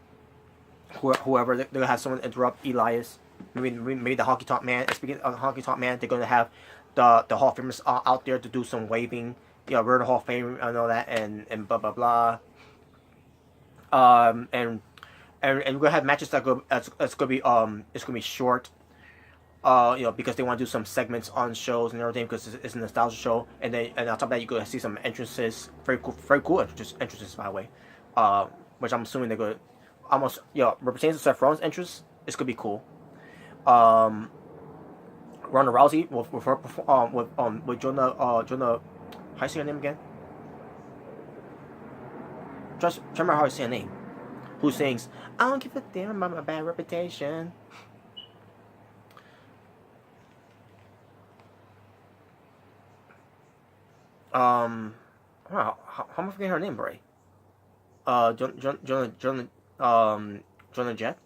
whoever. They're gonna have someone interrupt Elias. Maybe the Honky Tonk Man. Speaking of the Honky Tonk Man, they're gonna have the Hall of Famers out there to do some waving, we're the Hall of Fame and all that, and blah blah blah. And we're gonna have matches that it's gonna be short, because they want to do some segments on shows and everything, because it's a nostalgia show. And on top of that, you could see some entrances, very cool entrances, by the way, which I'm assuming they're going to almost represents Seth Rollins' entrance. It's gonna be cool. Ronda Rousey with Jonah, how do you say her name again? Just remember how I say her name. Who sings, "I don't give a damn about my bad reputation." Wow, how am I forgetting her name, Bray? Jonah Jet.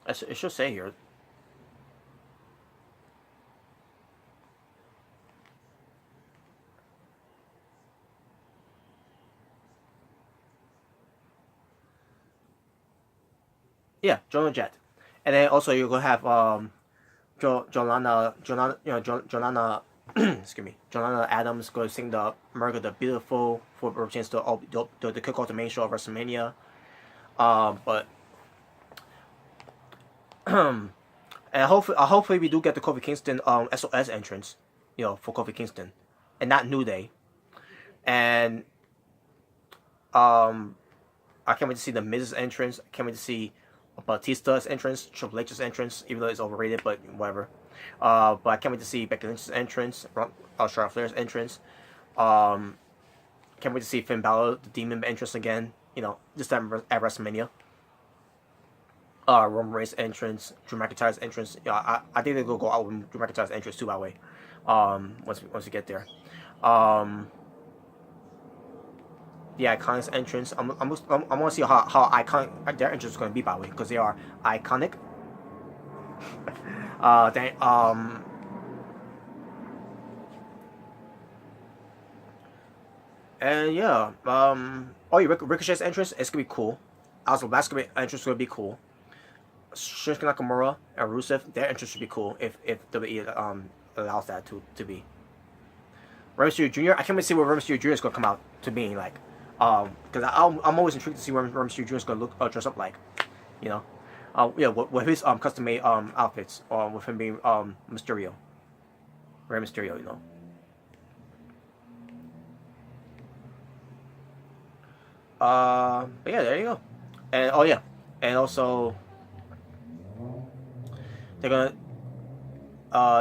It should say here. Yeah, Jonah Jet, and then also you're gonna have Jolana, excuse me, Jolana Adams going to sing the "America the Beautiful" for a chance to kick off the main show of WrestleMania. But and hopefully we do get the Kofi Kingston SOS entrance, for Kofi Kingston, and not New Day. And I can't wait to see the Miz's entrance. I can't wait to see Batista's entrance, Triple H's entrance, even though it's overrated, but whatever. But I can't wait to see Becky Lynch's entrance, Charlotte Flair's entrance. Can't wait to see Finn Balor, the Demon entrance again. This time at WrestleMania. Roman Reigns' entrance, Drew McIntyre's entrance. I think they're gonna go out with Drew McIntyre's entrance too, by the way. Once we get there. The Iconics entrance. I want to see how iconic their entrance is going to be, by the way, because they are iconic. And yeah, Ricochet's entrance is gonna be cool. Also, Basketball entrance is gonna be cool. Shinsuke Nakamura and Rusev, their entrance should be cool if WWE allows that to be. Rey Mysterio Jr. I can't wait to see what Rey Mysterio Jr. is gonna come out to being like. Because I'm always intrigued to see what Rey Mysterio Jr. is going to look dress up like, you know. Yeah, with his custom made outfits, with him being Mysterio, Rey Mysterio, you know. But yeah, there you go. And oh yeah, and also they're gonna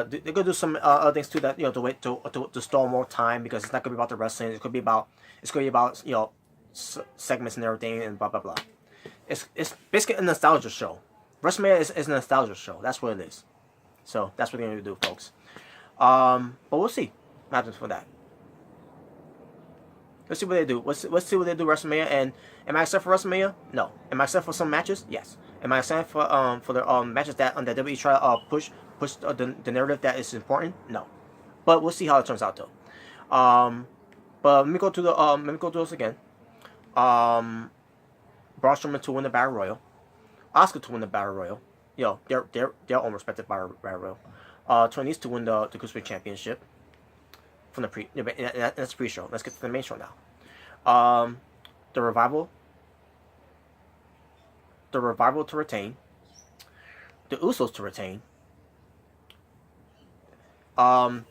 they're gonna do some other things too, that, you know, to wait to stall more time, because it's not gonna be about the wrestling. It's gonna be about you know, segments and everything, and blah blah blah. It's basically a nostalgia show. WrestleMania is a nostalgia show. That's what it is. So that's what they're gonna do, folks. But we'll see what happens for that. Let's see what they do. Let's see what they do WrestleMania. And am I excited for WrestleMania? No. Am I excited for some matches? Yes. Am I excited for the matches that that WWE try to push the narrative that is important? No. But we'll see how it turns out, though. But let me go to this again. Braun Strowman to win the Battle Royal. Asuka to win the Battle Royal. Yo, their own respective Battle Royal. Tony to win the Cruiserweight Championship. From the that's the pre-show. Let's get to the main show now. The revival to retain. The Usos to retain. Now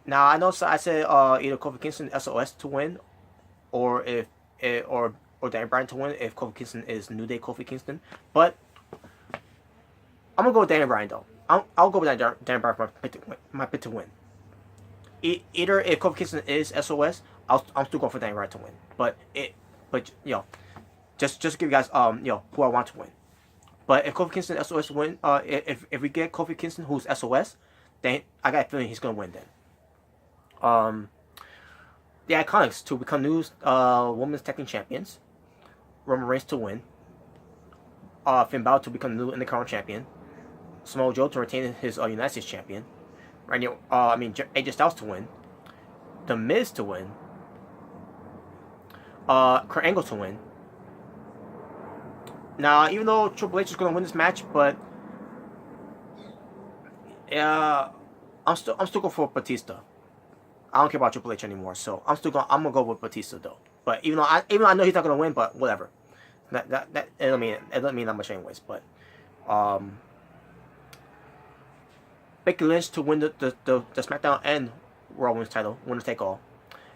I know, so I said either Kofi Kingston SOS to win, or or Daniel Bryan to win if Kofi Kingston is New Day Kofi Kingston. But I'm gonna go with Daniel Bryan though. I'll go with Daniel Bryan for my pick to win. Either if Kofi Kingston is SOS, I'm still going for Daniel Bryan to win. But you know, just to give you guys you know, who I want to win. But if Kofi Kingston SOS win, if we get Kofi Kingston who's SOS, then I got a feeling he's gonna win then. The Iconics to become new women's tag team champions. Roman Reigns to win. Finn Balor to become new Intercontinental champion. Samoa Joe to retain his United States champion. AJ Styles to win. The Miz to win. Kurt Angle to win. Now, even though Triple H is going to win this match, but I'm still going for Batista. I don't care about Triple H anymore, so I'm gonna go with Batista though. But even though I know he's not gonna win, but whatever. That it don't mean that much anyways. But Becky Lynch to win the SmackDown and Raw Women's title, winner take all.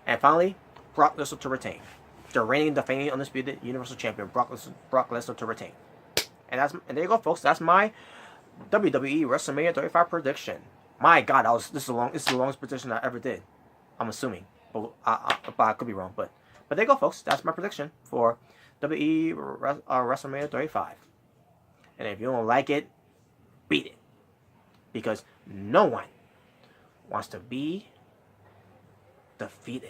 And finally, Brock Lesnar to retain. The reigning, defending, undisputed Universal Champion, Brock Lesnar to retain. And there you go, folks. That's my WWE WrestleMania 35 prediction. My God, this is the longest prediction I ever did. I'm assuming, but I could be wrong. But there you go, folks. That's my prediction for WWE WrestleMania 35. And if you don't like it, beat it, because no one wants to be defeated.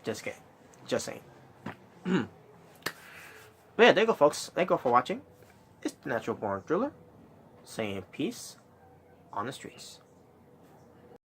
Just kidding. Just saying. But yeah, there you go, folks. Thank you for watching. It's the Natural Born Driller, saying peace on the streets.